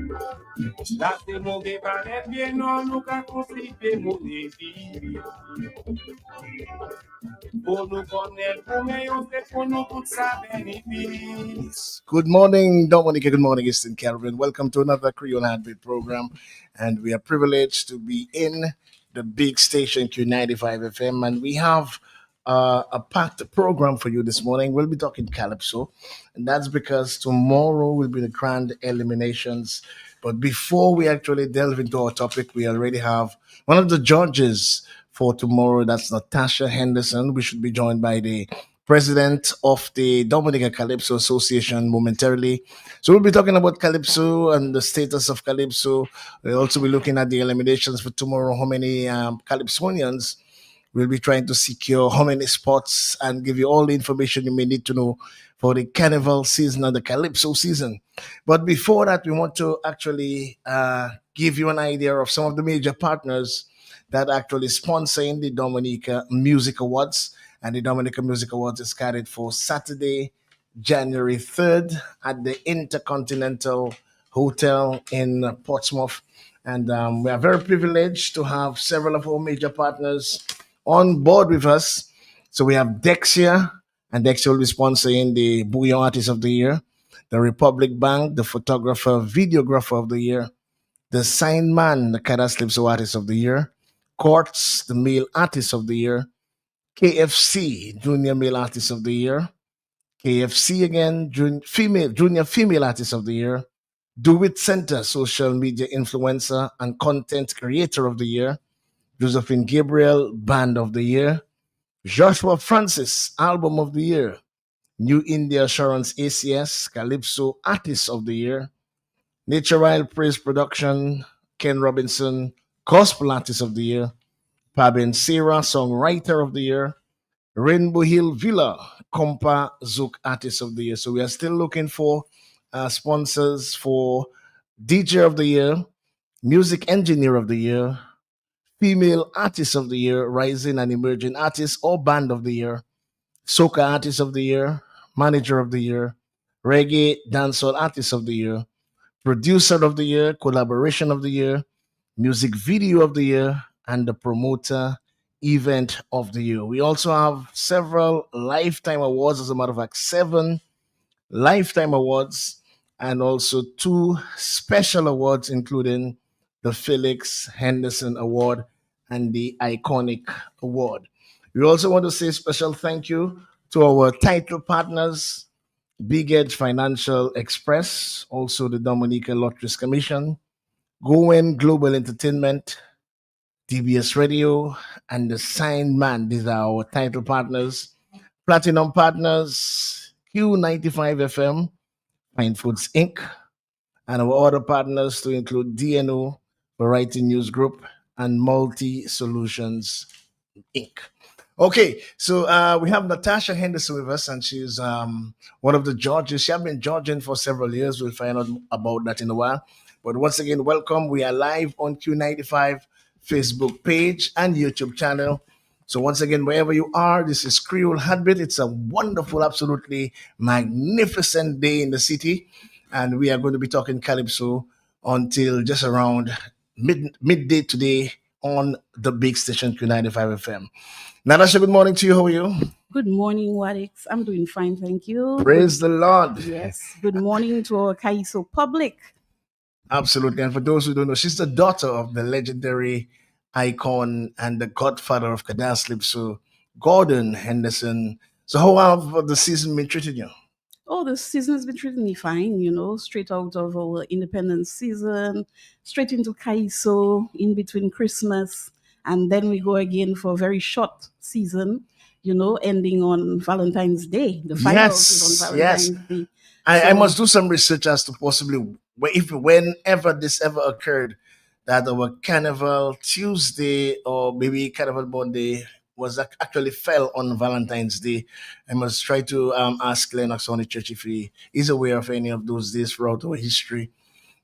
Laissez mon débat bien non, nous qu'à constituer mon défi. Pour nous connaître, pour meilleur fait pour nous tout ça bénéfice. Good morning, Dominica. Good morning, Eastern Caribbean. Welcome to another Creole Heartbeat program. And we are privileged to be in the big station Q95 FM. And we have a packed program for you this morning. We'll be talking Calypso. And that's because tomorrow will be the grand eliminations. But before we actually delve into our topic, we already have one of the judges for tomorrow. That's Natasha Henderson. We should be joined by the president of the Dominica Calypso Association momentarily. So we'll be talking about Calypso and the status of Calypso. We'll also be looking at the eliminations for tomorrow, how many Calypsonians will be trying to secure, how many spots, and give you all the information you may need to know for the Carnival season and the Calypso season. But before that, we want to actually give you an idea of some of the major partners that actually sponsoring the Dominica Music Awards. And the Dominica Music Awards is carried for Saturday, January 3rd at the Intercontinental Hotel in Portsmouth. And we are very privileged to have several of our major partners on board with us. So we have Dexia, and Dexia will be sponsoring the Bouillon Artist of the Year, the Republic Bank, the Photographer, Videographer of the Year, the Sign Man, the Kada Calypso Artist of the Year, Quartz, the Male Artist of the Year, KFC, Junior Male Artist of the Year, KFC again, Junior Female Artist of the Year, Do It Center, Social Media Influencer and Content Creator of the Year, Josephine Gabriel, Band of the Year, Joshua Francis, Album of the Year, New India Assurance ACS, Calypso Artist of the Year, Natural Praise Production, Ken Robinson, Gospel Artist of the Year, Pabin Sarah, Songwriter of the Year, Rainbow Hill Villa, Compa Zouk Artist of the Year. So we are still looking for sponsors for DJ of the Year, Music Engineer of the Year, Female Artist of the Year, Rising and Emerging Artist or Band of the Year, Soca Artist of the Year, Manager of the Year, Reggae Dancehall Artist of the Year, Producer of the Year, Collaboration of the Year, Music Video of the Year, and the Promoter Event of the Year. We also have several Lifetime Awards, as a matter of fact, 7 Lifetime Awards, and also 2 special awards, including the Felix Henderson Award and the Iconic Award. We also want to say special thank you to our title partners, Big Edge Financial Express, also the Dominica Lotteries Commission, Goen Global Entertainment, DBS Radio, and the Sign Man. These are our title partners. Platinum partners, Q95 FM, Fine Foods Inc., and our other partners to include DNO, Variety News Group, and Multi Solutions Inc. Okay, so we have Natasha Henderson with us, and she's one of the judges. She has been judging for several years. We'll find out about that in a while. But once again, welcome. We are live on Q95 Facebook page and YouTube channel. So once again, wherever you are, this is Creole Heartbeat. It's a wonderful, absolutely magnificent day in the city, and we are going to be talking Calypso until just around midday today on the big station Q95 FM. Natasha, good morning to you. How are you? Good morning, Wadix. I'm doing fine, thank you. Praise the Lord. Yes. Good morning to our Kaiso public. Absolutely. And for those who don't know, she's the daughter of the legendary icon and the godfather of Kadas Calypso, Gordon Henderson. So how have the season been treating you? Oh, the season has been treating me fine, straight out of our independence season, straight into Kaiso, in between Christmas, and then we go again for a very short season, ending on Valentine's Day. The finals is on Valentine's Day. I must do some research as to possibly whenever this ever occurred, that our Carnival Tuesday or maybe Carnival Monday was actually fell on Valentine's Day. I must try to ask Lennox on the church if he is aware of any of those days throughout our history.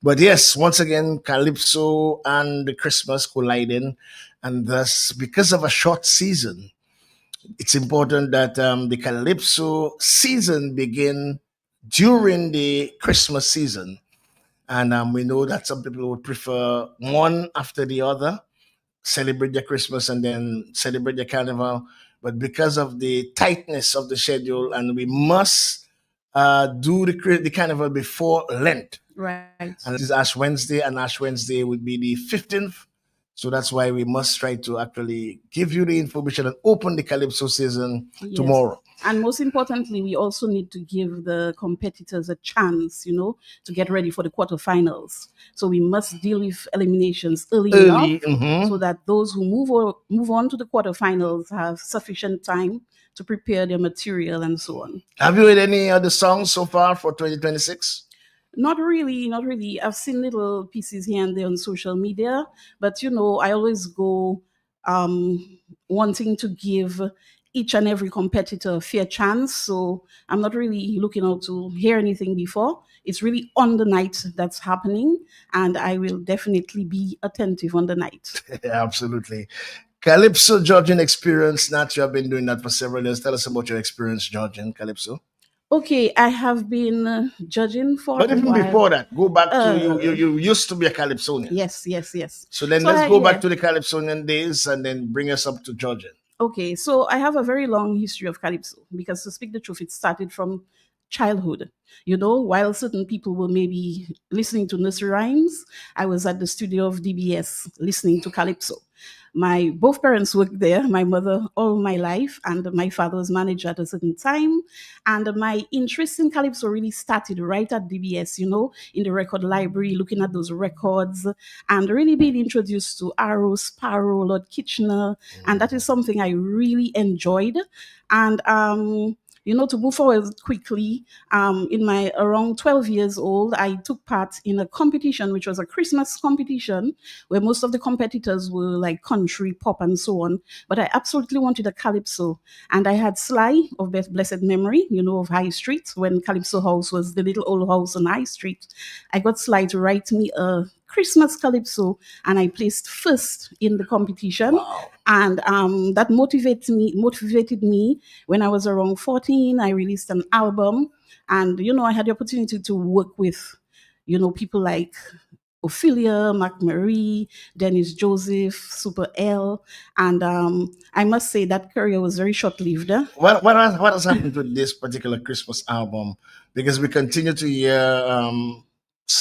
But yes, once again, Calypso and the Christmas colliding, and thus, because of a short season, it's important that the Calypso season begin during the Christmas season. And we know that some people would prefer one after the other, celebrate their Christmas and then celebrate their carnival. But because of the tightness of the schedule, and we must do the carnival before Lent, Right. and Lent is Ash Wednesday, and Ash Wednesday would be the 15th. So that's why we must try to actually give you the information and open the Calypso season Yes. tomorrow. And most importantly, we also need to give the competitors a chance, to get ready for the quarterfinals. So we must deal with eliminations early Early. enough so that those who move on to the quarterfinals have sufficient time to prepare their material and so on. Have you heard any other songs so far for 2026? Not really, not really. I've seen little pieces here and there on social media, but I always go wanting to give each and every competitor a fair chance. So I'm not really looking out to hear anything before. It's really on the night that's happening, and I will definitely be attentive on the night. Yeah, absolutely. Calypso judging experience. Nat, you have been doing that for several years. Tell us about your experience judging Calypso. Okay, I have been judging for But a even while. before that, go back to you. You, Uh, you used to be a Calypsonian. yes, yes, yes. So then So let's I, go back yeah. to the Calypsonian days and then bring us up to judging. Okay, so I have a very long history of calypso because, to speak the truth, it started from childhood. While certain people were maybe listening to nursery rhymes, I was at the studio of DBS listening to calypso. My both parents worked there, my mother all my life, and my father was manager at a certain time. And my interest in calypso really started right at DBS, in the record library, looking at those records and really being introduced to Arrow, Sparrow, Lord Kitchener. And that is something I really enjoyed. And to move forward quickly, in my around 12 years old, I took part in a competition, which was a Christmas competition, where most of the competitors were like country, pop, and so on. But I absolutely wanted a calypso. And I had Sly of blessed memory, of High Street, when Calypso House was the little old house on High Street. I got Sly to write me a Christmas calypso, and I placed first in the competition. Wow. And that motivated me when I was around 14. I released an album, and I had the opportunity to work with people like Ophelia, Mark Marie, Dennis Joseph, Super L. And I must say that career was very short lived. What has happened to this particular Christmas album? Because we continue to hear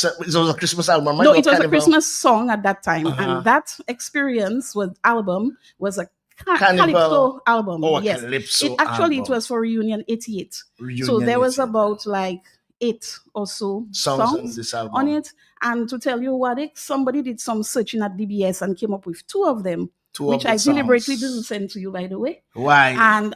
it was a Christmas album, right? No, Or it was a Carnival? Christmas song at that time. Uh-huh. And that experience with album was a Carnival calypso album. or a Yes. Calypso It album. was for Reunion 88. So Reunion there was 88. about like 8 or so Songs on songs this on album. it. And to tell you what, somebody did some searching at DBS and came up with 2 of them, Two of which the I deliberately didn't songs. send to you, by the way. Why? And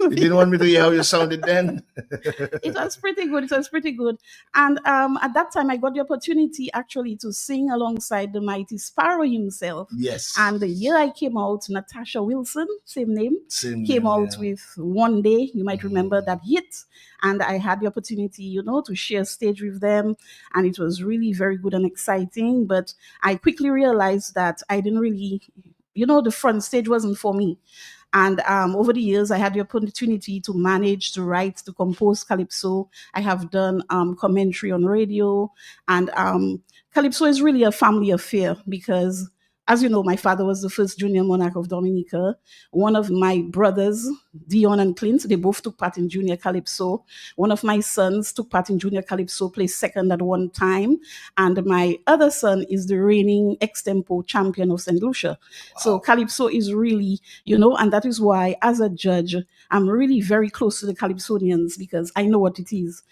You didn't want me to hear how you sounded then? it was pretty good. It was pretty good. And at that time, I got the opportunity actually to sing alongside the mighty Sparrow himself. Yes. And the year I came out, Natasha Wilson, same name, Same came name, out yeah. with One Day. You might remember that hit. And I had the opportunity, to share stage with them. And it was really very good and exciting. But I quickly realized that I didn't really, the front stage wasn't for me. And over the years, I had the opportunity to manage, to write, to compose calypso. I have done commentary on radio, and calypso is really a family affair because, as you know, my father was the first junior monarch of Dominica. One of my brothers, Dion and Clint, they both took part in junior calypso. One of my sons took part in junior calypso, placed second at one time, and my other son is the reigning extempo champion of St. Lucia. So calypso is really, and that is why, as a judge, I'm really very close to the Calypsonians because I know what it is.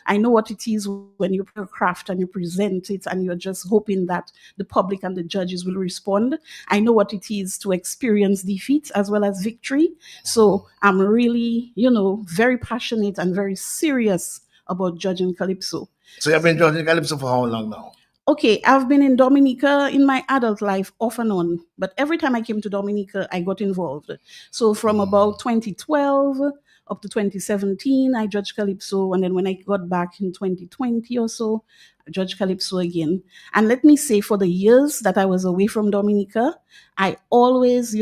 I know what it is when you put a craft and you present it and you're just hoping that the public and the judges will respond. I know what it is to experience defeat as well as victory. So I'm really, very passionate and very serious about judging calypso. So you've been judging Calypso for how long now? Okay, I've been in Dominica in my adult life off and on, but every time I came to Dominica, I got involved. So from about 2012 up to 2017, I judged Calypso, and then when I got back in 2020 or so, I judged Calypso again. And let me say, for the years that I was away from Dominica, I always,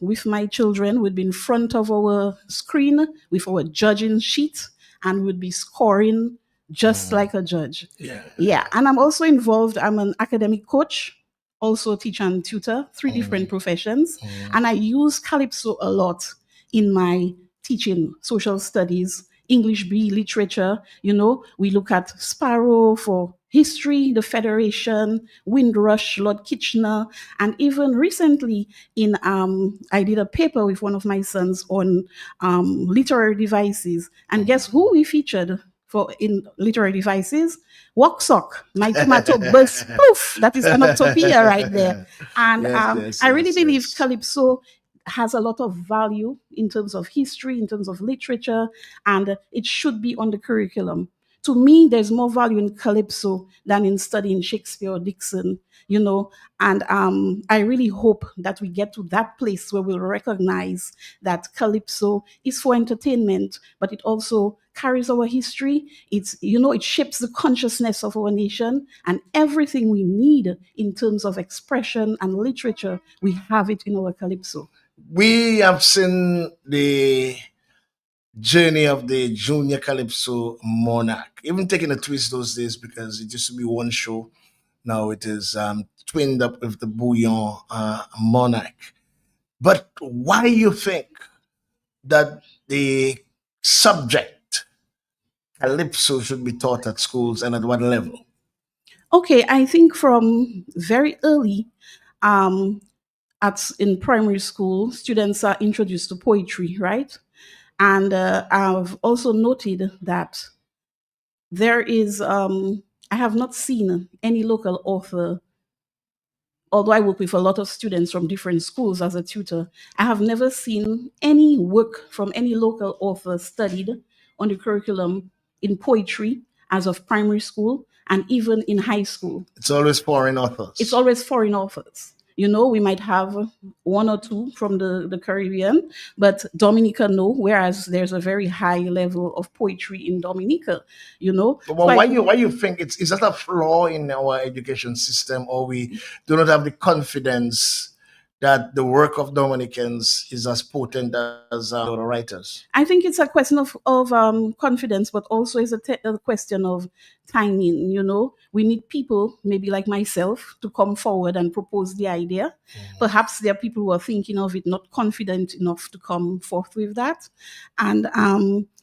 with my children, would be in front of our screen with our judging sheet and would be scoring just like a judge. Yeah. Yeah, and I'm also involved. I'm an academic coach, also teacher and tutor, three different professions, and I use calypso a lot in my teaching, social studies, English B, literature. We look at Sparrow for history, the Federation, Windrush, Lord Kitchener, and even recently I did a paper with one of my sons on literary devices, and guess who we featured for in literary devices? Waksock, my tomato burst poof. That is an utopia right there. And Yes, yes, I really yes, believe yes. calypso has a lot of value in terms of history, in terms of literature, and it should be on the curriculum. To me, there's more value in calypso than in studying Shakespeare or Dixon, and I really hope that we get to that place where we'll recognize that calypso is for entertainment, but it also carries our history. It shapes the consciousness of our nation, and everything we need in terms of expression and literature, we have it in our calypso. We have seen the journey of the Junior Calypso Monarch, even taking a twist those days because it used to be one show. Now it is twinned up with the Bouillon Monarch. But why you think that the subject calypso should be taught at schools and at what level? Okay, I think from very early, um, in primary school, students are introduced to poetry, right? And I've also noted that there is, I have not seen any local author, although I work with a lot of students from different schools as a tutor. I have never seen any work from any local author studied on the curriculum in poetry as of primary school and even in high school. It's always foreign It's authors. always foreign authors. We might have one or two from the Caribbean, but Dominica, no, whereas there's a very high level of poetry in Dominica, But So why you think it's is that a flaw in our education system, or we do not have the confidence that the work of Dominicans is as potent as other writers? I think it's a question of confidence, but also is a question of timing. We need people, maybe like myself, to come forward and propose the idea. Perhaps there are people who are thinking of it, not confident enough to come forth with that. And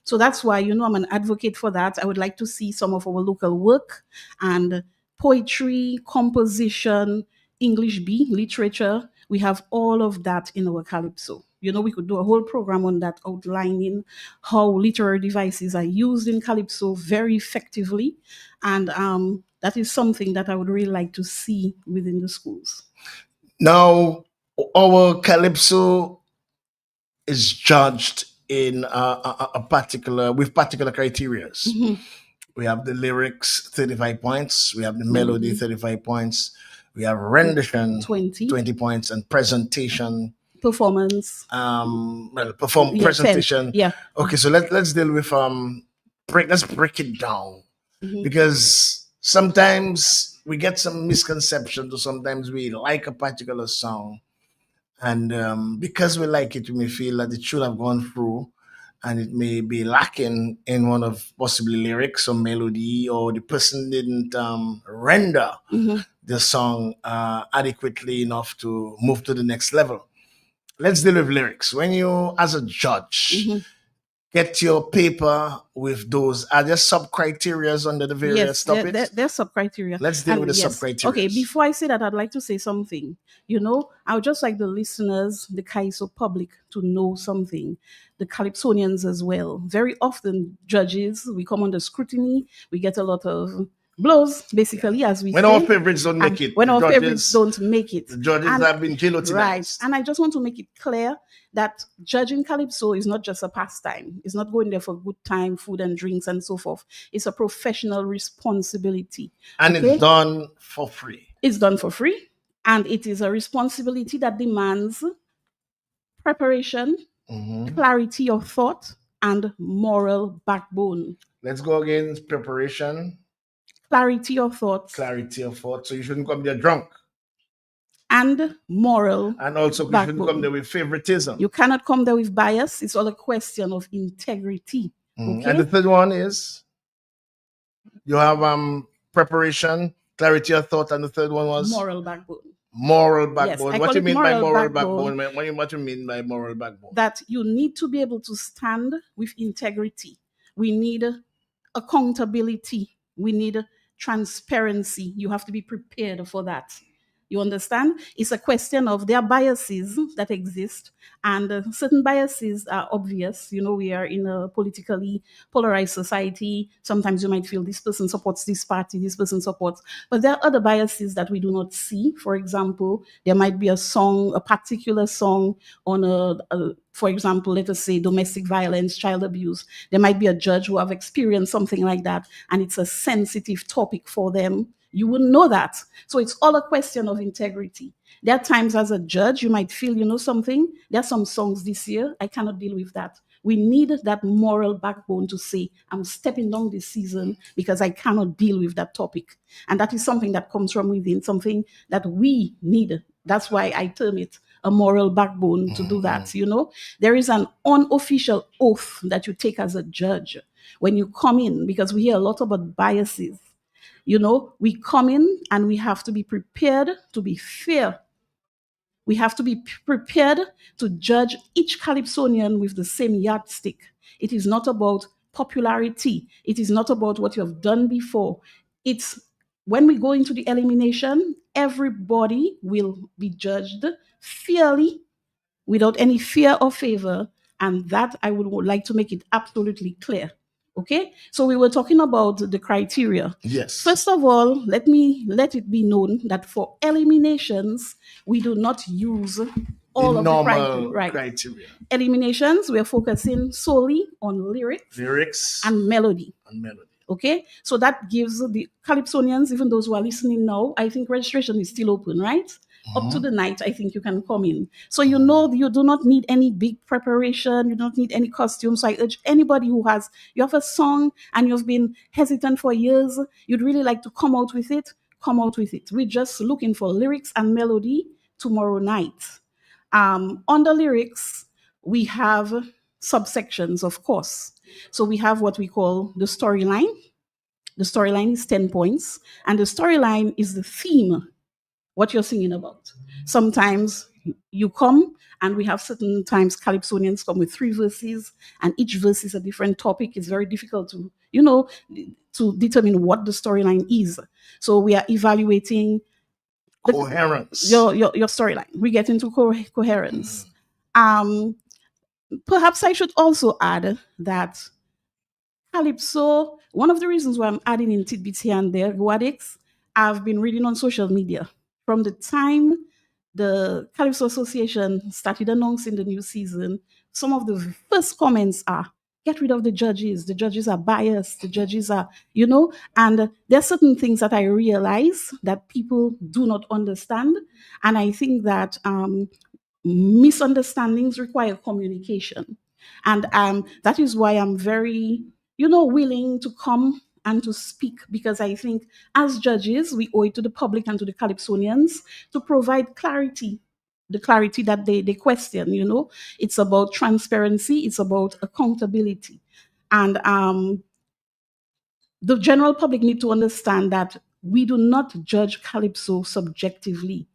so that's why, I'm an advocate for that. I would like to see some of our local work and poetry, composition, English B, literature. We have all of that in our calypso. We could do a whole program on that, outlining how literary devices are used in calypso very effectively. And that is something that I would really like to see within the schools. Now, our calypso is judged in a particular with particular criterias. We have the lyrics, 35 points. We have the melody, 35 points. We have rendition, 20. 20 points, and presentation. Performance. Perform 10. presentation. Yeah. Okay, so let's deal with let's break it down because sometimes we get some misconceptions, or sometimes we like a particular song, and because we like it, we may feel that it should have gone through, and it may be lacking in one of possibly lyrics or melody, or the person didn't render the song adequately enough to move to the next level. Let's deal with lyrics. When you, as a judge, get your paper with those, are there sub criteria under the various Yes, topics? there's sub criteria. Let's deal with the Yes. sub criteria. Okay, before I say that, I'd like to say something. I would just like the listeners, the Kaiso public, to know something. The Calypsonians as well. Very often, judges, we come under scrutiny, we get a lot of blows, basically, as we When say. our favorites don't make it, When the our favorites judges, don't make it. the judges And- have been guillotinized. Right. And I just want to make it clear that judging calypso is not just a pastime. It's not going there for good time, food and drinks and so forth. It's a professional responsibility. And Okay? it's done for free. It's done for free. And it is a responsibility that demands preparation, clarity of thought, and moral backbone. Let's go again. Preparation, Clarity of thought, clarity of thought. So you shouldn't come there drunk. and moral And also, you shouldn't come there with favoritism. You cannot come there with bias. It's all a question of integrity. Okay? And the third one is You have preparation, clarity of thought, and the third one was Moral backbone. moral Yes, backbone. I What call you it mean by moral moral backbone. backbone? What you mean by moral backbone? That you need to be able to stand with integrity. We need accountability. We need transparency. You have to be prepared for that. You understand? It's a question of there are biases that exist, and certain biases are obvious. You know, we are in a politically polarized society. Sometimes you might feel this person supports this party, this person supports, but there are other biases that we do not see. For example, there might be a song, a particular song on for example, let us say domestic violence, child abuse. There might be a judge who have experienced something like that, and it's a sensitive topic for them. You wouldn't know that. So it's all a question of integrity. There are times as a judge, you might feel, you know something, there are some songs this year, I cannot deal with that. We need that moral backbone to say, I'm stepping down this season because I cannot deal with that topic. And that is something that comes from within, something that we need. That's why I term it a moral backbone to do that. You know, there is an unofficial oath that you take as a judge when you come in, because we hear a lot about biases. You know, we come in and we have to be prepared to be fair. We have to be prepared to judge each Calypsonian with the same yardstick. It is not about popularity. It is not about what you have done before. It's when we go into the elimination, everybody will be judged fairly without any fear or favor. And that I would like to make it absolutely clear. Okay, so we were talking about the criteria. Yes. First of all, let it be known that for eliminations, we do not use all The of the normal right criteria. eliminations. We are focusing solely on Lyrics and melody. and melody. Okay, so that gives the Calypsonians, even those who are listening now, I think registration is still open, right? Up to the night, I think you can come in. So you know you do not need any big preparation, you don't need any costumes. So I urge anybody who has, you have a song and you've been hesitant for years, you'd really like to come out with it, come out with it. We're just looking for lyrics and melody tomorrow night. On the lyrics, we have subsections, of course. So we have what we call the storyline. The storyline is 10 points, and the storyline is the theme, what you're singing about. Sometimes you come, and we have certain times Calypsonians come with 3 verses, and each verse is a different topic. It's very difficult to, you know, to determine what the storyline is. So we are evaluating Coherence. Your storyline. We get into coherence. Um, Perhaps I should also add that Calypso, one of the reasons why I'm adding in tidbits here and there, Guadix, I've been reading on social media from the time the Calypso Association started announcing the new season. Some of the first comments are, get rid of the judges. The judges are biased. The judges are, you know, and there are certain things that I realize that people do not understand. And I think that misunderstandings require communication. And that is why I'm very, you know, willing to come and to speak, because I think as judges, we owe it to the public and to the Calypsonians to provide clarity, the clarity that they question, you know. It's about transparency, it's about accountability. And the general public need to understand that we do not judge Calypso subjectively.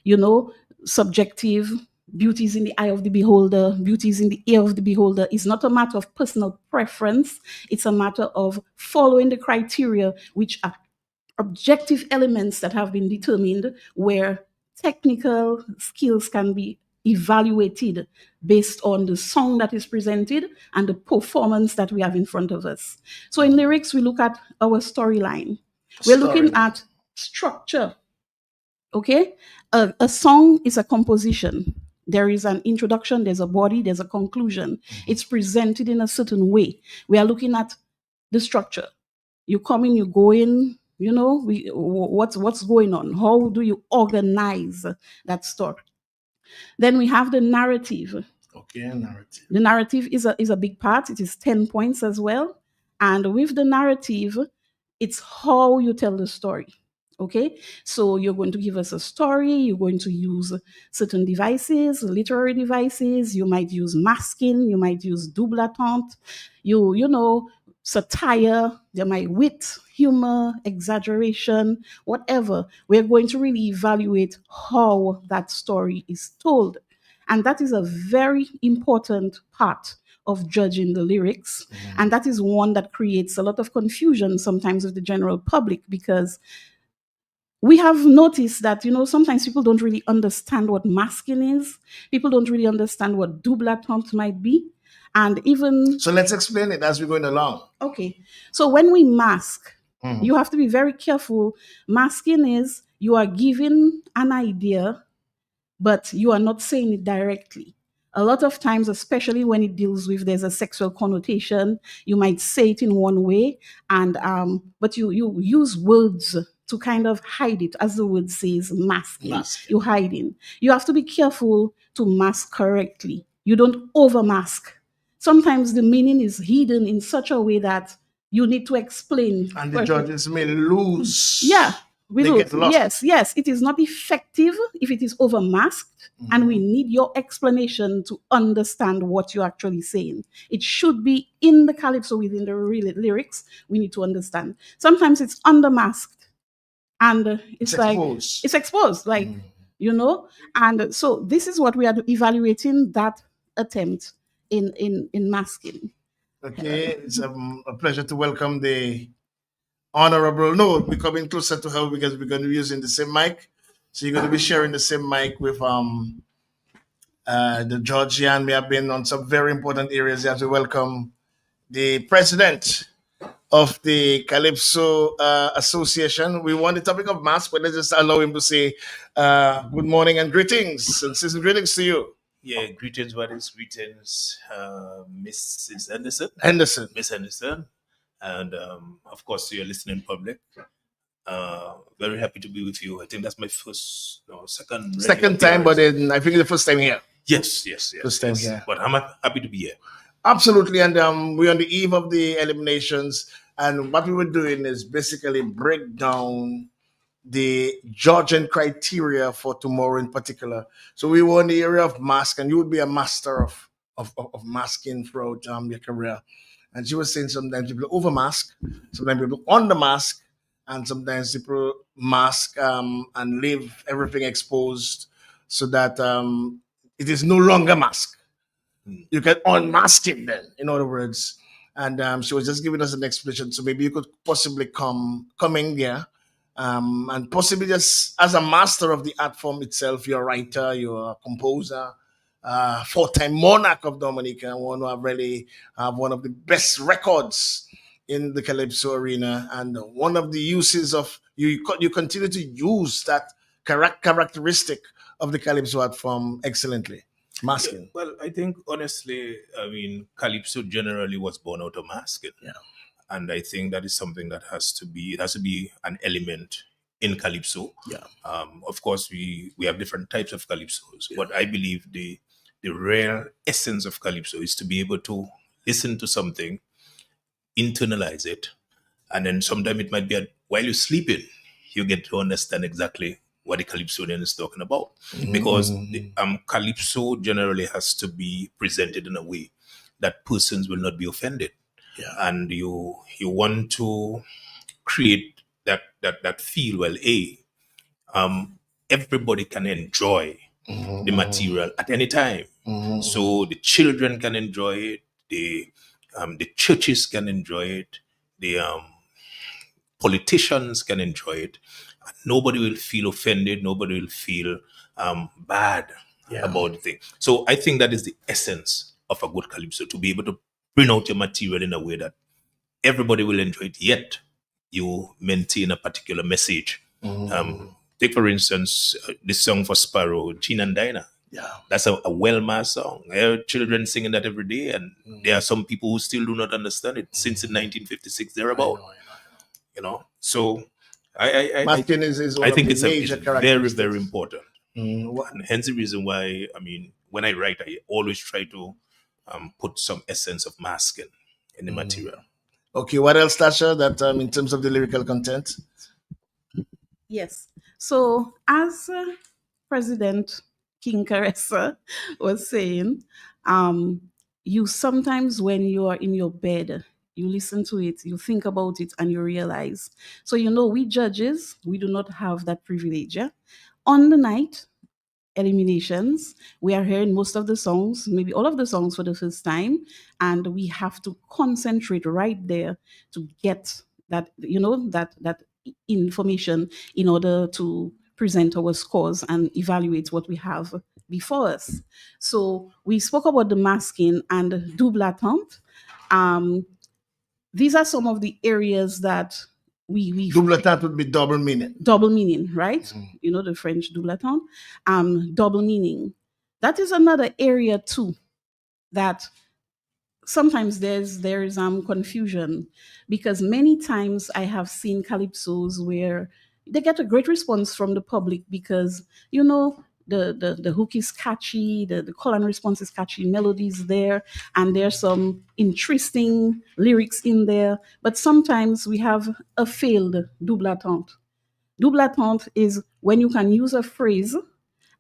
You know, subjective, beauty is in the eye of the beholder, beauty is in the ear of the beholder. It's not a matter of personal preference, it's a matter of following the criteria, which are objective elements that have been determined, where technical skills can be evaluated based on the song that is presented and the performance that we have in front of us. So in lyrics, we look at our storyline. We're looking at structure. Okay, a song is a composition. There is an introduction, there's a body, there's a conclusion. It's presented in a certain way. We are looking at the structure. You come in, you go in, you know, what's going on? How do you organize that story? Then we have the narrative. Okay, narrative. The narrative is a big part. It is 10 points as well. And with the narrative, it's how you tell the story. Okay, so you're going to give us a story, you're going to use certain devices, literary devices, you might use masking, you might use double attente, you know, satire, there might wit, humor, exaggeration, whatever. We're going to really evaluate how that story is told. And that is a very important part of judging the lyrics. And that is one that creates a lot of confusion sometimes with the general public, because we have noticed that, sometimes people don't really understand what masking is. People don't really understand what double attente might be. And even, So let's explain it as we're going along. okay, so when we mask, Mhm. you have to be very careful. Masking is you are giving an idea, but you are not saying it directly. A lot of times, especially when it deals with there's a sexual connotation, you might say it in one way, and but you use words to kind of hide it, as the word says, masking. Masking. You hiding. You have to be careful to mask correctly. You don't over mask. Sometimes the meaning is hidden in such a way that you need to explain. And the judges may lose. Yeah, we They do. get lost. Yes, it is not effective if it is over masked, and we need your explanation to understand what you're actually saying. It should be in the calypso within the real lyrics. We need to understand. Sometimes it's under masked, and It's it's like exposed. it's exposed, like And so this is what we are evaluating that attempt in masking. Okay, it's a pleasure to welcome the honorable. No, we're coming closer to her because we're going to be using the same mic. So you're going to be sharing the same mic with the George Yan. We have been on some very important areas as we welcome the president of the Calypso Association. We want the topic of mask, but let's just allow him to say good morning and greetings. And season greetings to you. Yeah, greetings, buddies. Greetings, Mrs. Anderson, Henderson. Miss Anderson, and of course to your listening public. Very happy to be with you. I think that's my first, no, second, regular Second time, but appearance. then I think the first time here. Yes. First time yes. here. But I'm happy to be here. Absolutely, and we're on the eve of the eliminations, and what we were doing is basically break down the judging criteria for tomorrow in particular. So we were in the area of mask, and you would be a master of masking throughout your career. And she was saying sometimes people over mask, sometimes people under mask, and sometimes people mask and leave everything exposed so that it is no longer mask. You can unmask it then, in other words. And she was just giving us an explanation. So maybe you could possibly come in here and possibly just as a master of the art form itself, you're a writer, you're a composer, four-time monarch of Dominica, one who have really have one of the best records in the calypso arena, and one of the uses of you continue to use that characteristic of the calypso art form excellently, Yeah, masking. well, I think honestly, I mean, Calypso generally was born out of masking. Yeah. And I think that is something that it has to be an element in Calypso. Yeah. Of course, we have different types of Calypsos, but I believe the real essence of Calypso is to be able to listen to something, internalize it, and then sometime it might be while you're sleeping, you get to understand exactly what the calypsonian is talking about. Because the calypso generally has to be presented in a way that persons will not be offended, Yeah. and you want to create that feel. Well, everybody can enjoy the material at any time. So the children can enjoy it, the churches can enjoy it, the politicians can enjoy it. Nobody will feel offended. Nobody will feel bad Yeah. about the thing. So I think that is the essence of a good calypso, to be able to bring out your material in a way that everybody will enjoy it, yet you maintain a particular message. Take, for instance, this song for Sparrow, Gene and Dinah. Yeah. That's a well-mass song. There are children singing that every day, and there are some people who still do not understand it since in 1956 thereabout. So Masking is I one of think the it's major very, very characteristics. important. What, And hence the reason why, I mean, when I write, I always try to put some essence of masking in the material. okay, what else, Tasha, that in terms of the lyrical content? Yes. So, as President King Caressa was saying, you sometimes, when you are in your bed, You listen to it, you think about it, and you realize. So, we judges, we do not have that privilege. Yeah? On the night, eliminations, we are hearing most of the songs, maybe all of the songs for the first time, and we have to concentrate right there to get that information in order to present our scores and evaluate what we have before us. So we spoke about the masking and double attente. Um, these are some of the areas that we Double attente would be double meaning. double meaning, right? The French double attente, double meaning. That is another area too that sometimes there's confusion, because many times I have seen calypsos where they get a great response from the public because the hook is catchy, the call and response is catchy, melodies there, and there's some interesting lyrics in there. But sometimes we have a failed double attente. Double attente is when you can use a phrase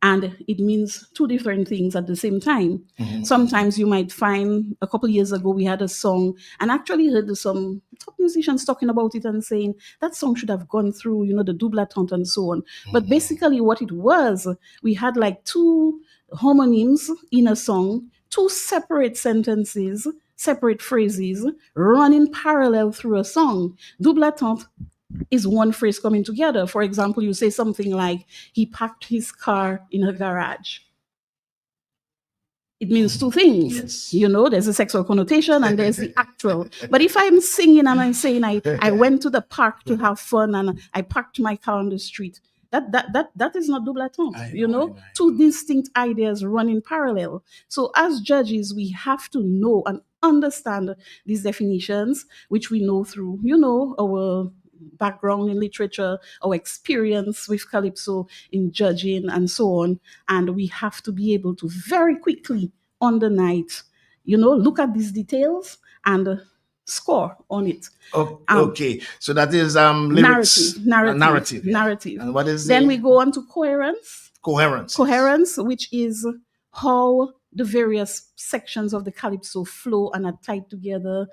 and it means two different things at the same time. Sometimes you might find, a couple years ago we had a song, and actually heard some top musicians talking about it and saying that song should have gone through, the double attente and so on. But basically what it was, we had like two homonyms in a song, two separate sentences, separate phrases running parallel through a song. Double attente is one phrase coming together. For example, you say something like, he parked his car in a garage. It means two things. Yes. There's a sexual connotation and there's the actual. But if I'm singing and I'm saying I went to the park to have fun and I parked my car on the street, that is not double attente. I know. Two distinct ideas running parallel. So as judges, we have to know and understand these definitions, which we know through, our background in literature, our experience with calypso in judging and so on. And we have to be able to very quickly on the night, look at these details and score on it. Okay, so that is lyrics, narrative. And what is Then we go on to coherence. Coherence, Which is how the various sections of the calypso flow and are tied together,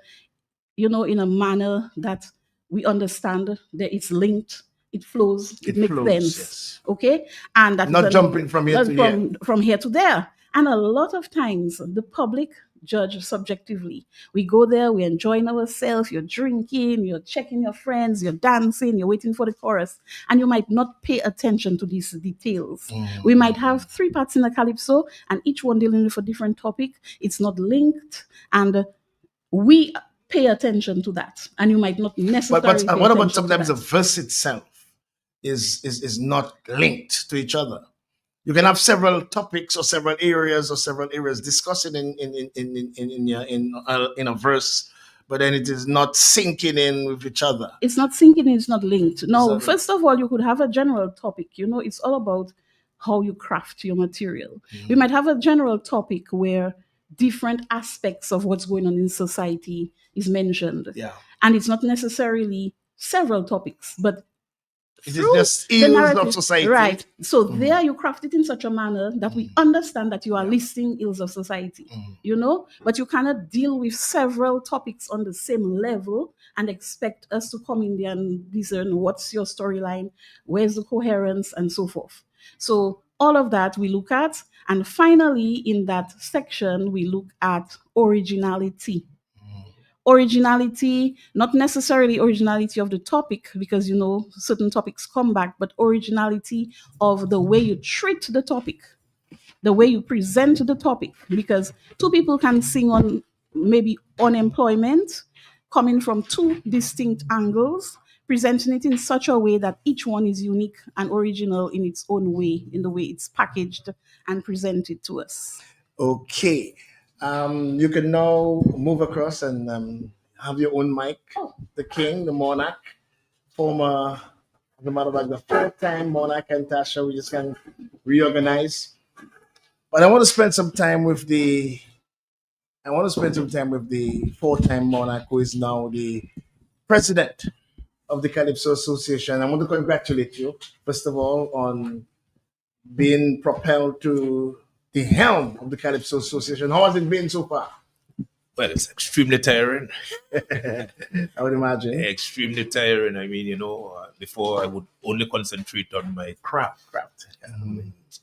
in a manner that we understand that it's linked, it flows, it makes sense. Yes. Okay? And that not jumping from here to here. From here to there. And a lot of times the public judge subjectively. We go there, we're enjoying ourselves, you're drinking, you're checking your friends, you're dancing, you're waiting for the chorus, and you might not pay attention to these details. We might have three parts in a calypso, and each one dealing with a different topic. It's not linked, and we pay attention to that, and you might not necessarily. But what about sometimes the verse itself is not linked to each other? You can have several topics or several areas discussing in a verse, but then it is not syncing in with each other. It's not syncing in, it's not linked. No, first of all, you could have a general topic. It's all about how you craft your material. We might have a general topic where different aspects of what's going on in society is mentioned. Yeah. And it's not necessarily several topics, but it is just ills of society. Right. So there you craft it in such a manner that we understand that you are listing ills of society, but you cannot deal with several topics on the same level and expect us to come in there and discern what's your storyline, where's the coherence, and so forth. So all of that we look at. And finally, in that section, we look at originality. Originality, not necessarily originality of the topic, because certain topics come back, but originality of the way you treat the topic, the way you present the topic, because two people can sing on maybe unemployment coming from two distinct angles, presenting it in such a way that each one is unique and original in its own way, in the way it's packaged and presented to us. Okay. You can now move across and have your own mic. The king, the monarch, former, as a matter of fact, the fourth-time monarch and Tasha. We just can reorganize. But I want to spend some time with the fourth-time monarch, who is now the president of the Calypso Association. I want to congratulate you, first of all, on being propelled to the helm of the Calypso Association. How has it been so far? Well, it's extremely tiring. I would imagine. Extremely tiring. I mean, before I would only concentrate on my craft,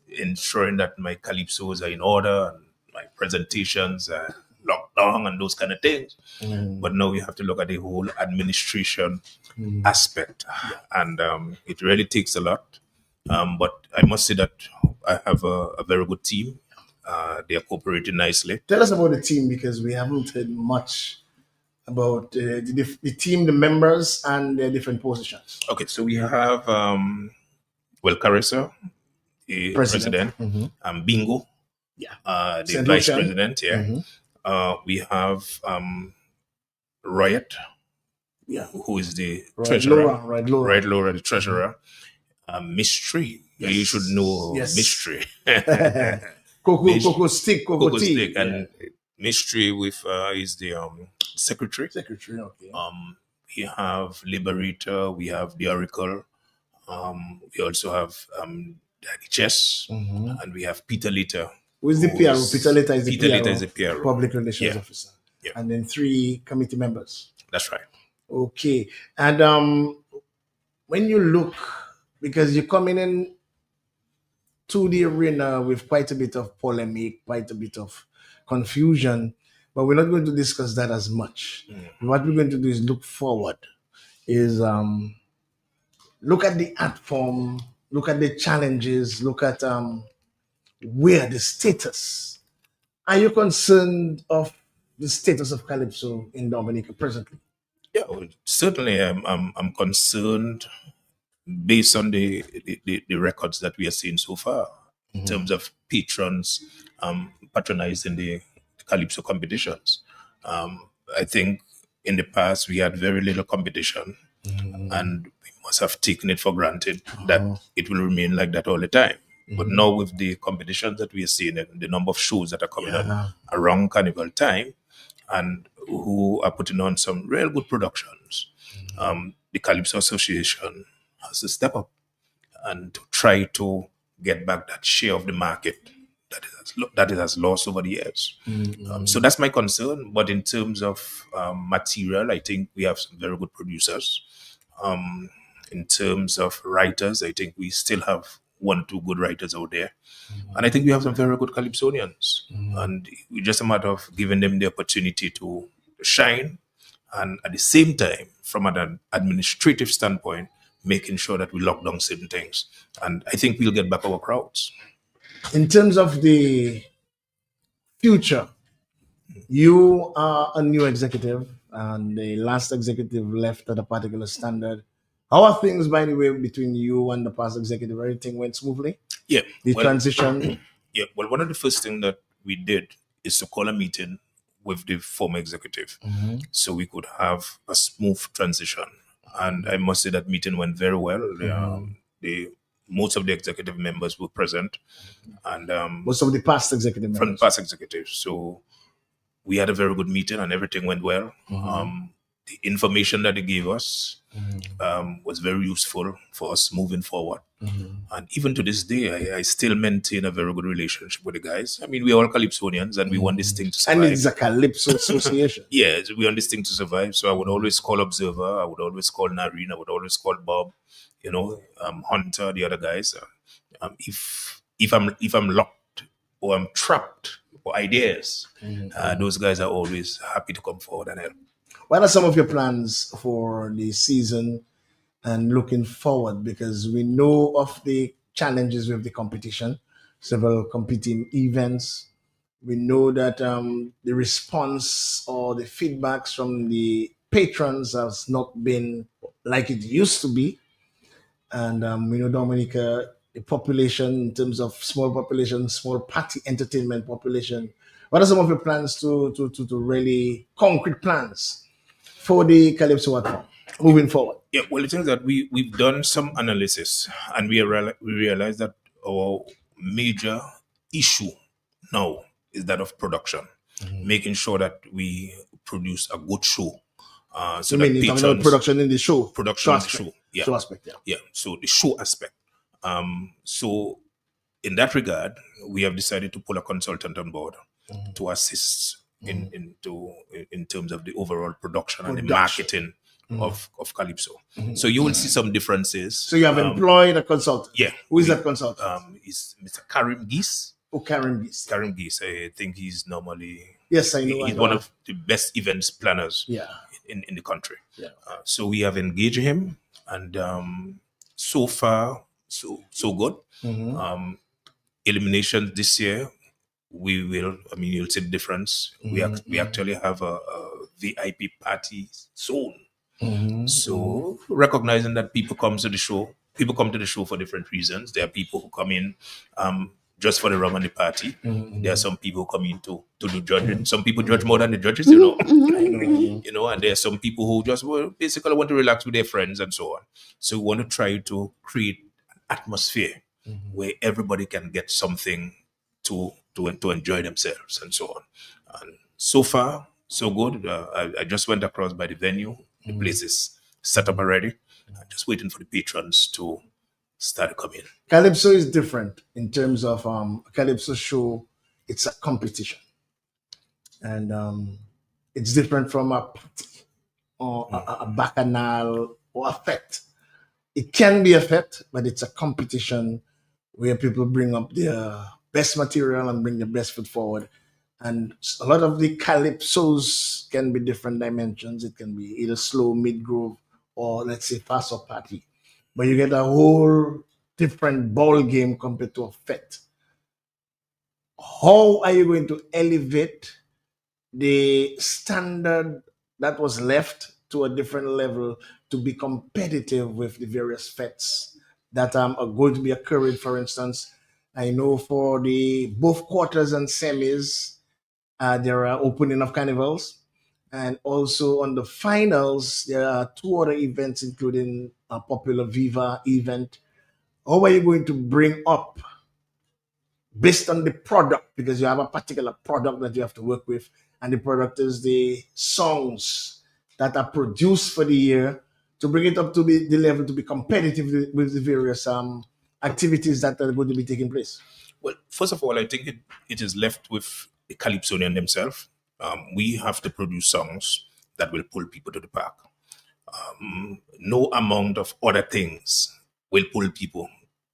ensuring that my calypsos are in order and my presentations are locked down and those kind of things. But now we have to look at the whole administration aspect, and it really takes a lot. But I must say that I have a very good team. They are cooperating nicely. Tell us about the team because we haven't heard much about the team, the members, and their different positions. Okay, so we have Carissa, the president, Bingo, the Saint vice Lucian. president. We have Riot, who is the treasurer. Laura, the treasurer. Mystery, you should know Mystery. Coco Stick, Coco Stick, and Mystery with is the secretary. Okay. We have Liberator, we have the Oracle, we also have Daddy Chess, and we have Peter Litter. Who is the PRO? Peter Litter is the Peter Litter is the PRO. Public Relations Officer. Yeah. And then 3 committee members. That's right. Okay. And when you look, because you're coming in to the arena with quite a bit of polemic, quite a bit of confusion, but we're not going to discuss that as much. What we're going to do is look forward, is look at the art form, look at the challenges, look at where the status. Are you concerned of the status of Calypso in Dominica presently? Yeah, well, certainly I'm concerned based on the records that we are seeing so far in terms of patrons patronizing the Calypso competitions. I think in the past we had very little competition, and we must have taken it for granted that it will remain like that all the time. But now with the competitions that we are seeing and the number of shows that are coming on around Carnival time and who are putting on some real good productions, the Calypso Association has to step up and to try to get back that share of the market that it has lost over the years. So that's my concern. But in terms of material, I think we have some very good producers. In terms of writers, I think we still have 1 or 2 good writers out there. And I think we have some very good Calypsonians. And it's just a matter of giving them the opportunity to shine. And at the same time, from an administrative standpoint, making sure that we lock down certain things. And I think we'll get back our crowds. In terms of the future, you are a new executive, and the last executive left at a particular standard. How are things, by the way, between you and the past executive? Everything went smoothly? Yeah. The transition? Yeah. Well, one of the first things that we did is to call a meeting with the former executive so we could have a smooth transition. And I must say that meeting went very well. Most of the executive members were present, and most of the past executive members. From the past executives. So we had a very good meeting, and everything went well. The information that they gave us was very useful for us moving forward. And even to this day, I still maintain a very good relationship with the guys. I mean, we're all Calypsonians, and we want this thing to survive. And it's a Calypso association. Yeah, we want this thing to survive. So I would always call Observer, I would always call Nareen, I would always call Bob, Hunter, the other guys. If I'm locked or I'm trapped for ideas, those guys are always happy to come forward and help. What are some of your plans for the season and looking forward? Because we know of the challenges with the competition, several competing events. We know that the response or the feedbacks from the patrons has not been like it used to be. And we know Dominica, the population in terms of small population, small party entertainment population. What are some of your plans to really concrete plans for the Calypso art form moving forward? Yeah, well, the thing is that we've done some analysis, and we realized that our major issue now is that of production, making sure that we produce a good show. So you mean talking about production in the show? Production in the show, yeah. Show aspect, yeah. Yeah, so the show aspect. So in that regard, we have decided to pull a consultant on board to assist in terms of the overall production and the Production. marketing of calypso. So you will see some differences. So you have employed a consultant. Yeah. Who is that consultant? Is Mr. Karim Geese. Oh, Karen Beast. Karim Geese. I think he's normally Yes, I know. he's one of the best events planners Yeah. in the country. Yeah. So we have engaged him, and so far so good. Elimination this year, we will. I mean, you'll see the difference. We actually have a VIP party soon. So recognizing that people come to the show for different reasons. There are people who come in just for the rum and the party. There are some people who come in to do judging. Some people judge more than the judges, you know, and there are some people who just basically want to relax with their friends and so on. So we want to try to create an atmosphere where everybody can get something to enjoy themselves and so on. And so far, so good. I just went across by the venue. The place is set up already. I'm just waiting for the patrons to start coming. Calypso is different in terms of a Calypso show. It's a competition, and it's different from a party or a bacchanal or a fete. It can be a fete, but it's a competition where people bring up their best material and bring the best foot forward. And a lot of the calypsos can be different dimensions. It can be either slow, mid groove, or let's say fast or party. But you get a whole different ball game compared to a fete. How are you going to elevate the standard that was left to a different level to be competitive with the various fetes that are going to be occurring? For instance, I know for the both quarters and semis, there are opening of carnivals, and also on the finals, there are two other events, including a popular Viva event. How are you going to bring up based on the product, because you have a particular product that you have to work with, and the product is the songs that are produced for the year, to bring it up to the level to be competitive with the various activities that are going to be taking place? Well, first of all, I think it is left with the Calypsonian themselves. We have to produce songs that will pull people to the park. No amount of other things will pull people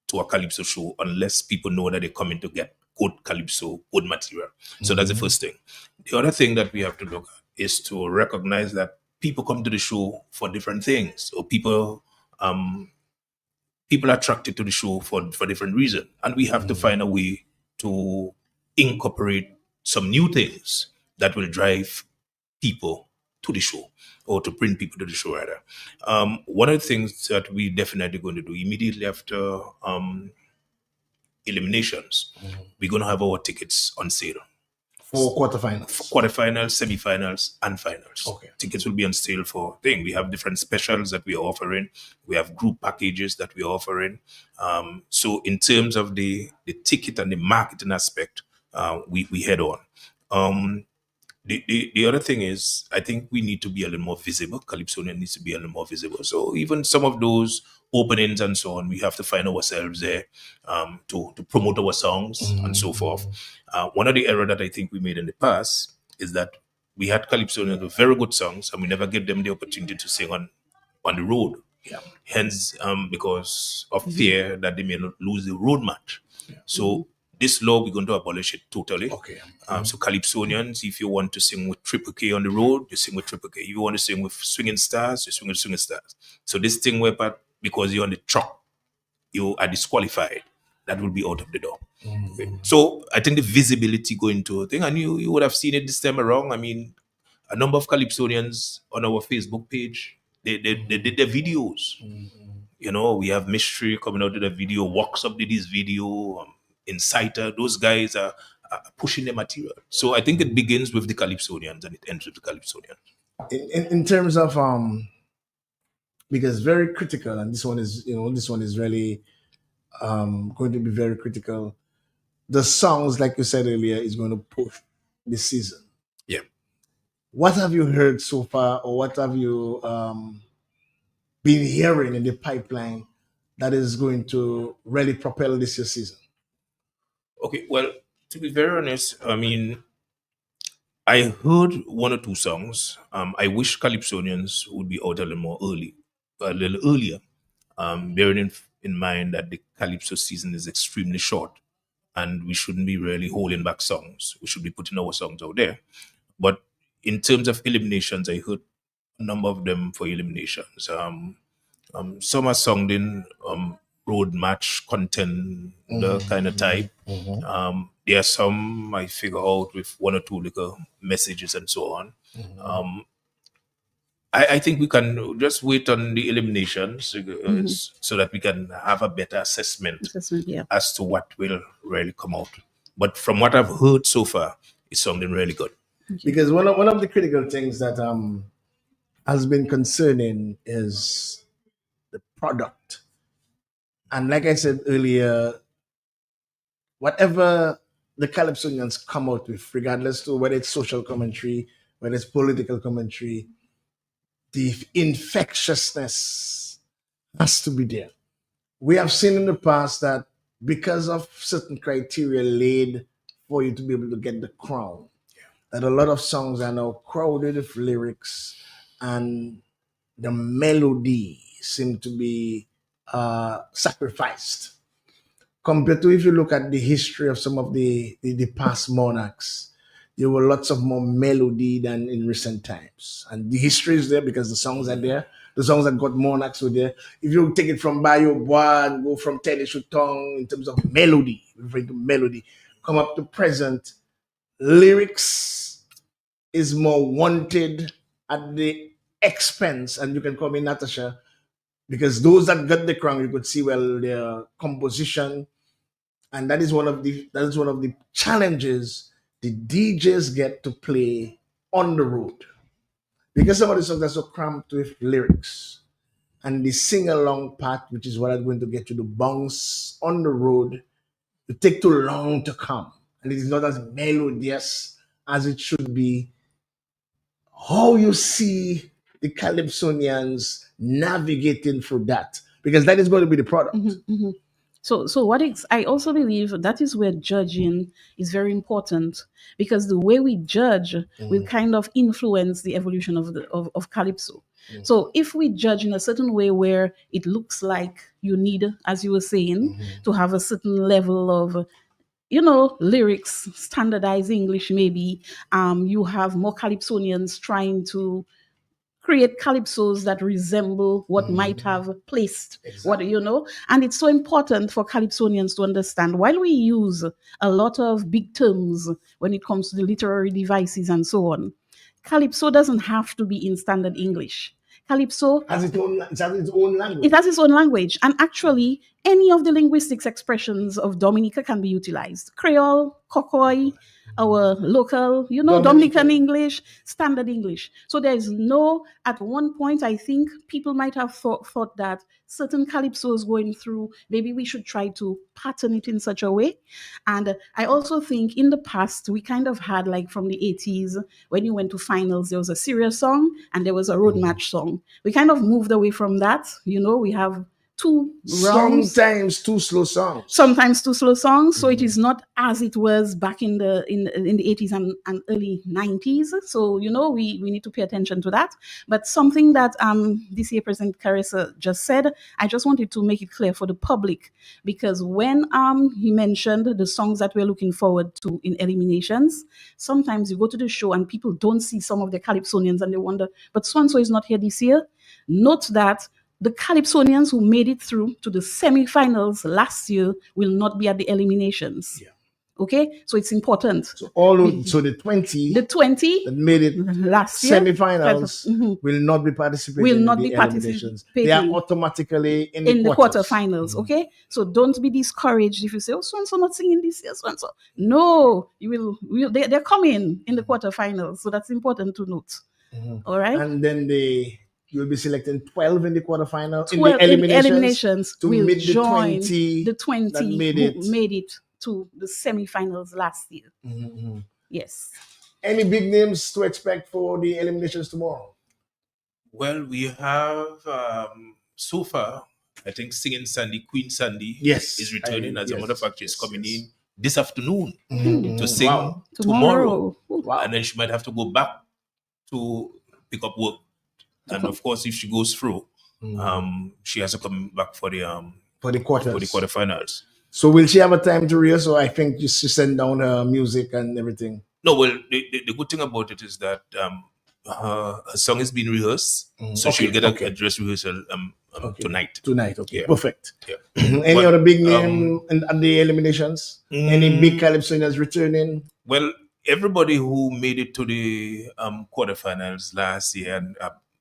to a calypso show unless people know that they're coming to get good calypso, good material. So that's the first thing. The other thing that we have to look at is to recognize that people come to the show for different things. So people are attracted to the show for different reasons. And we have to find a way to incorporate some new things that will drive people to the show, or to bring people to the show rather. One of the things that we definitely going to do immediately after eliminations, we're going to have our tickets on sale. For quarterfinals. For quarterfinals, semifinals, and finals. Okay. Tickets will be on sale for thing. We have different specials that we are offering. We have group packages that we are offering. So in terms of the ticket and the marketing aspect, we head on. The other thing is, I think we need to be a little more visible. Calypsonian needs to be a little more visible. So even some of those openings and so on, we have to find ourselves there to promote our songs and so forth. One of the errors that I think we made in the past is that we had Calypsonians with very good songs, and we never gave them the opportunity to sing on the road. Yeah. Hence, because of fear that they may not lose the road match. Yeah. So this law, we're going to abolish it totally. Okay. So Calypsonians, if you want to sing with Triple K on the road, you sing with Triple K. If you want to sing with Swinging Stars, you swing with Swinging Stars. So this thing where because you're on the truck, you are disqualified, that will be out of the door. Okay. So I think the visibility going to a thing, and you would have seen it this time around. I mean, a number of Calypsonians on our Facebook page, they did their videos. You know, we have Mystery coming out with a video, Walks Up did his video, Inciter, those guys are pushing the material. So I think it begins with the Calypsonians and it ends with the Calypsonians. In terms of because very critical, and this one is really going to be very critical. The songs, like you said earlier, is going to push this season. Yeah. What have you heard so far, or what have you been hearing in the pipeline that is going to really propel this year's season? Okay, well, to be very honest, I mean, I heard one or two songs. I wish Calypsonians would be out a little earlier, bearing in mind that the Calypso season is extremely short, and we shouldn't be really holding back songs. We should be putting our songs out there. But in terms of eliminations, I heard a number of them for eliminations. Some are sung in road match contender kind of type. There are some I figure out with one or two little messages and so on. I think we can just wait on the eliminations so that we can have a better assessment Yeah. as to what will really come out. But from what I've heard so far, it's sounding really good. Because one of the critical things that has been concerning is the product. And like I said earlier, whatever the Calypsonians come out with, regardless to whether it's social commentary, whether it's political commentary, the infectiousness has to be there. We have seen in the past that because of certain criteria laid for you to be able to get the crown, that a lot of songs are now crowded with lyrics and the melody seem to be sacrificed. Compared to if you look at the history of some of the past monarchs, there were lots of more melody than in recent times. And the history is there because the songs are there. The songs that got monarchs were there. If you take it from Bayo Bois and go from Teddy Chutong in terms of melody, referring to melody, come up to present, lyrics is more wanted at the expense, and you can call me Natasha, because those that got the crown, you could see well their composition, and that is one of the challenges the DJs get to play on the road, because some of the songs are so cramped with lyrics, and the sing along part, which is what I'm going to get you, the bounce on the road, it take too long to come, and it is not as melodious as it should be. How you see the Calypsonians navigating through that, because that is going to be the product. So I also believe that is where judging is very important, because the way we judge will kind of influence the evolution of calypso. So if we judge in a certain way where it looks like you need, as you were saying, to have a certain level of lyrics, standardized English, maybe you have more calypsonians trying to create calypsos that resemble what might have placed and it's so important for calypsonians to understand, while we use a lot of big terms when it comes to the literary devices and so on, calypso doesn't have to be in standard English. Calypso Has its own language. it has its own language, and actually any of the linguistics expressions of Dominica can be utilized. Creole, Kokoi, our local, Dominican English, standard English. So there is no, at one point, I think people might have thought that certain calypsos going through, maybe we should try to pattern it in such a way. And I also think in the past, we kind of had, like from the 80s, when you went to finals, there was a serious song and there was a road match song. We kind of moved away from that. We have two rounds, sometimes two slow songs, so it is not as it was back in the 80s and early 90s. So we need to pay attention to that. But something that DCA President Carissa just said, I just wanted to make it clear for the public, because when he mentioned the songs that we're looking forward to in eliminations, sometimes you go to the show and people don't see some of the calypsonians and they wonder, but so and so is not here this year. Note that the calypsonians who made it through to the semi-finals last year will not be at the eliminations. Yeah. Okay, so it's important. So the 20 that made it last year, semi-finals will not be participating. They are automatically in the quarterfinals. Okay, so don't be discouraged if you say, "Oh, so and so not singing this year, so and so." No, you will. They're coming in the quarterfinals, so that's important to note. All right, and then you'll be selecting 12 in the quarterfinal. In the eliminations to meet the 20 that made it to the semi-finals last year. Yes. Any big names to expect for the eliminations tomorrow? Well, we have so far, I think, Singing Sandy, Queen Sandy is returning. As a matter of fact, she's coming in. this afternoon to sing Wow. tomorrow. Wow. And then she might have to go back to pick up work. And of course, if she goes through, she has to come back for the quarterfinals. So will she have a time to rehearse? So I think she send down her music and everything. No, well, the good thing about it is that her song is being rehearsed, so she'll get a dress rehearsal tonight. Okay, perfect. Yeah. Any other big name in the eliminations? Any big calypsonians returning? Well, everybody who made it to the quarterfinals last year and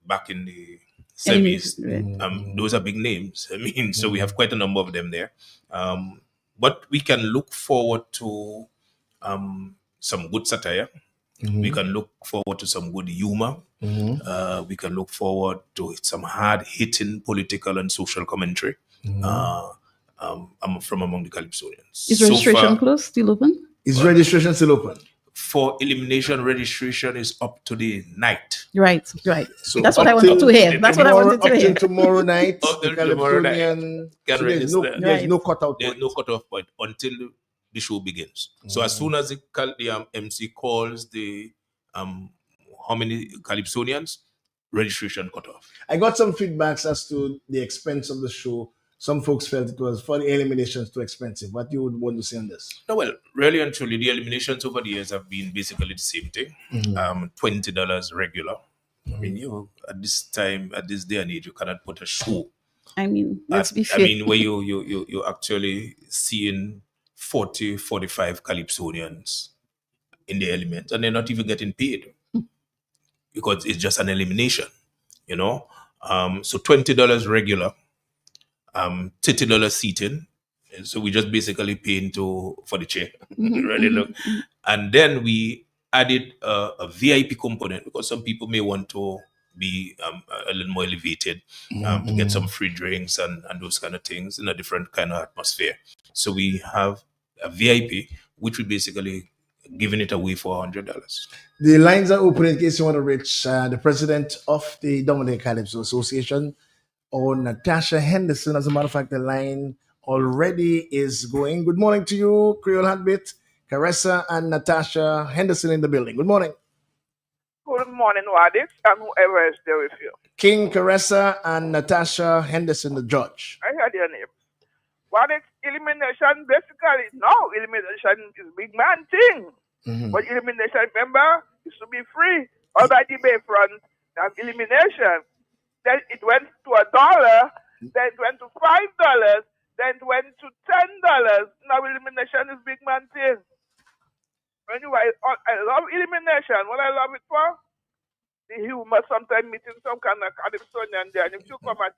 back in the semis, those are big names. I mean, so we have quite a number of them there. But we can look forward to some good satire. We can look forward to some good humor. We can look forward to some hard-hitting political and social commentary from among the Calypsonians. Is registration closed? Still open? Is registration still open? For elimination, registration is up to the night. Right. So that's what I wanted to hear. That's what I wanted to hear. Up till tomorrow night, up till tomorrow night, so there's no cutout point. There's no cutoff point until the show begins. So as soon as the MC calls the how many Calypsonians, registration cut off. I got some feedbacks as to the expense of the show. Some folks felt it was for the eliminations too expensive. What you would want to say on this? No, well, really and truly, the eliminations over the years have been basically the same thing. $20 regular. I mean, at this time, at this day and age, you cannot put a show. I mean, let's be fair. I mean, where you actually seeing 40, 45 Calypsonians in the element, and they're not even getting paid because it's just an elimination, you know. So $20 regular. $30 seating, so we just basically paying for the chair. Really look, and then we added a VIP component because some people may want to be a little more elevated, to get some free drinks and those kind of things in a different kind of atmosphere. So we have a VIP, which we basically giving it away for $100. The lines are open in case you want to reach the president of the Dominican Calypso Association, or Natasha Henderson. As a matter of fact, the line already is going. Good morning to you, Creole Heartbeat, Caressa and Natasha Henderson in the building. Good morning. Good morning, Wadis, and whoever is there with you. King, Caressa, and Natasha Henderson, the judge. I heard your name. Wadis, elimination, basically, no, elimination is big man thing. But elimination, remember, is to be free. All by the Bayfront, that's elimination. Then it went to $1, then it went to $5, then it went to $10. Now elimination is big man thing. Anyway, I love elimination. What I love it for? The humor, sometimes meeting some kind of Calypsonian there. And if you come and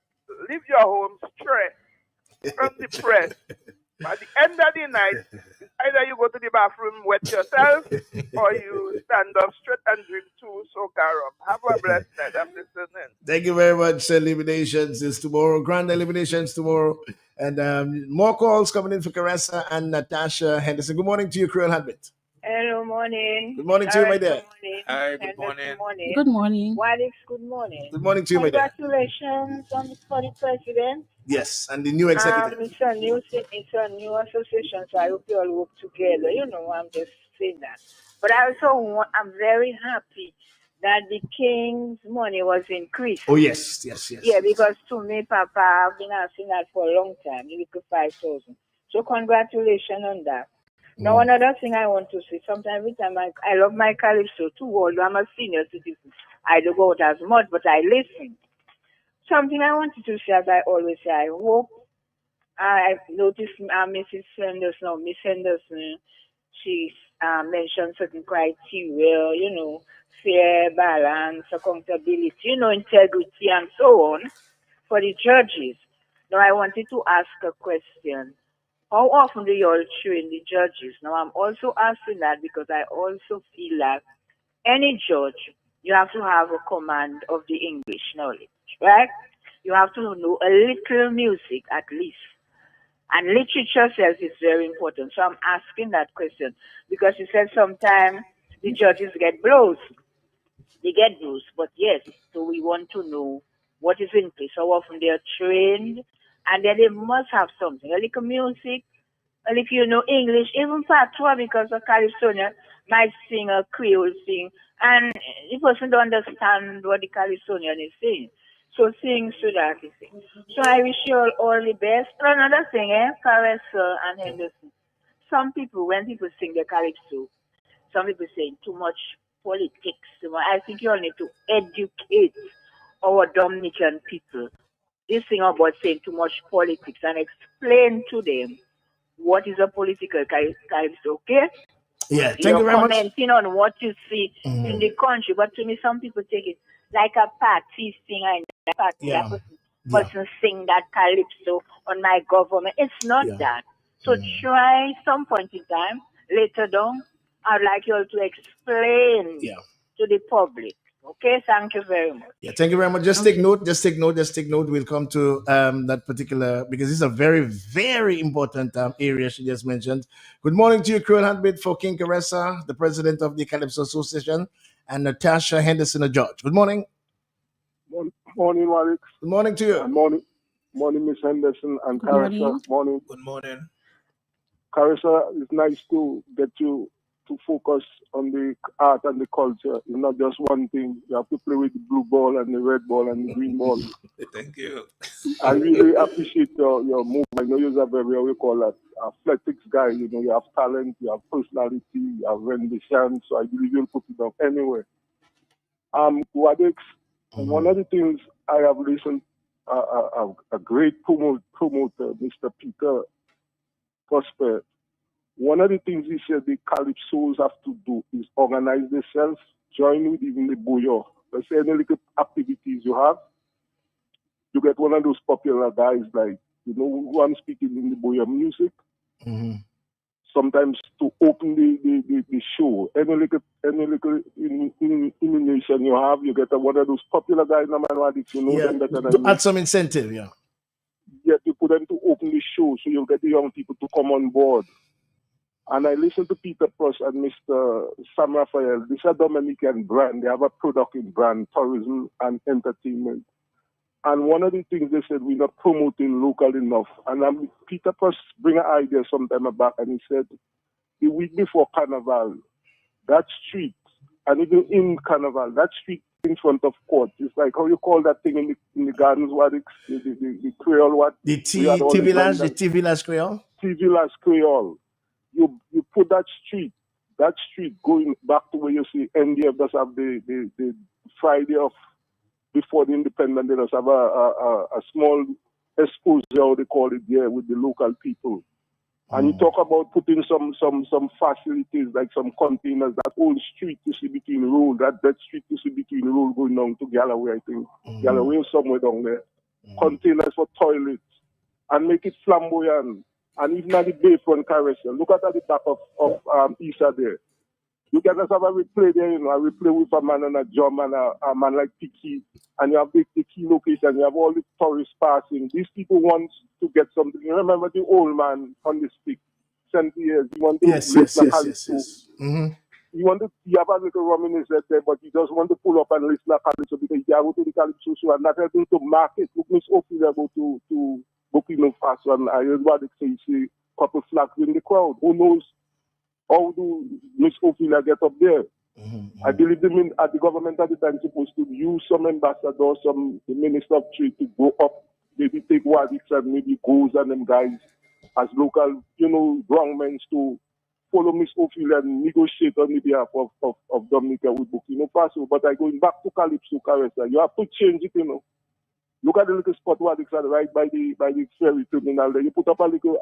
leave your home stressed from the press, at the end of the night, either you go to the bathroom, wet yourself, or you stand up straight and drink 2 soca rum. Have a blessed night. I'm listening. Thank you very much. Eliminations is tomorrow. Grand eliminations tomorrow. And more calls coming in for Caressa and Natasha Henderson. Good morning to you, Creole Heartbeat. Hello, morning. Good morning to you, my dear. Hi, good morning. Good morning. Alex, good morning. Good morning to you, my dear. Congratulations for the president. Yes, and the new executive. It's a new association, so I hope you all work together. You know, I'm just saying that. But I'm very happy that the king's money was increased. Oh, yes. Yeah, because to me, Papa, I've been asking that for a long time, maybe 5,000. So congratulations on that. Now, another thing I want to say, sometimes every time I love my calypso too, although I'm a senior citizen. I don't go out as much, but I listen. Something I wanted to say, as I always say, I hope, I noticed Mrs. Henderson, Miss Henderson, she mentioned certain criteria, you know, fair, balance, accountability, you know, integrity, and so on, for the judges. Now, I wanted to ask a question. How often do you all train the judges? Now, I'm also asking that because I also feel that any judge, you have to have a command of the English knowledge, right? You have to know a little music at least. And literature says it's very important. So I'm asking that question because you said sometimes the judges get blows. They get blows, but yes, so we want to know what is in place, how often they are trained, and then they must have something, a little music, Well, if you know English, even patois, because a Calypsonian might sing a Creole sing, and the person don't understand what the Calypsonian is saying. So sing so that he sing. So I wish you all the best. Another thing, Caressa and Henderson. Some people, when people sing the Calypso, some people say too much politics. I think you all need to educate our Dominican people. This thing about saying too much politics and explain to them what is a political crisis, okay? Yeah, thank You're you very much. commenting on what you see in the country, but to me, some people take it like a party thing, and that party, Yeah, that person, yeah, person sing that calypso on my government. It's not yeah. that. So try some point in time, later down, I'd like you all to explain Yeah. to the public. Okay, thank you very much. Yeah, thank you very much. Just take note, just take note, just take note. We'll come to that particular, because this is a very, very important area she just mentioned. Good morning to you, Creole Heartbeat, for King Caressa, the president of the Calypso Association, and Natasha Henderson, a judge. Good morning. Morning, Alex. Good morning to you. Morning, Miss Henderson and Good Carissa. morning. Good morning. Carissa, it's nice to get you to focus on the art and the culture. It's not just one thing. You have to play with the blue ball and the red ball and the green ball. Thank you. I really appreciate your move. I know you're a very, what we call that, athletics guy. You know, you have talent, you have personality, you have rendition. So I believe you'll put it up anyway. Wadix, one of the things I have listened a great promoter, Mr. Peter Prosper. One of the things he said the Calypsos have to do is organize themselves, join with even the Boyo. Let's say any little activities you have, you get one of those popular guys like, you know, who I'm speaking in the Boyo music. Sometimes to open the show, any little illumination you have, you get one of those popular guys, no matter what, if you know them better than to me. add some incentive, yeah. Yeah, to put them to open the show so you'll get the young people to come on board. And I listened to Peter Pross and Mr. Sam Raphael. This is a Dominican brand. They have a product in brand, tourism and entertainment. And one of the things they said, we're not promoting local enough. And Peter Pross bring an idea some time back, and he said, the week before Carnival, that street, and even in Carnival, that street in front of court, it's like, how you call that thing in the gardens, what it's, the Creole, what? The T Village Creole? T Village Creole. You put that street going back to where you see NDF does have the Friday of before the independence, they just have a small exposure, how they call it there, with the local people. And you talk about putting some facilities, like some containers, that whole street you see between the road, that street you see between the road going down to Galloway, I think. Galloway is somewhere down there. Containers for toilets, and make it flamboyant. And even at the Bayfront Caressa, look at the back of Isa there. You can just have a replay there, you know, a replay with a man and a drum and a man like Tiki, and you have the key location, you have all the tourists passing. These people want to get something. You remember the old man on the stick, 70 years, he want to Yes. He want to have a little reminiscence there, but he just want to pull up and listen to Calypso because he go to the Calypso show, and that has been to market. Look, Miss Ophelia go to Burkina Faso, and I heard what they say, see couple flags in the crowd. Who knows how do Miss Ophelia get up there? I believe the government at the time supposed to use some ambassadors, the minister of trade to go up, maybe take Wadix and maybe Goes and them guys as local, you know, groundmen to follow Miss Ophelia and negotiate on the behalf of Dominica with Burkina Faso. But going back to Calypso Caressa, you have to change it, you know. Look at the little spot where it's right by the ferry terminal there. You put up a little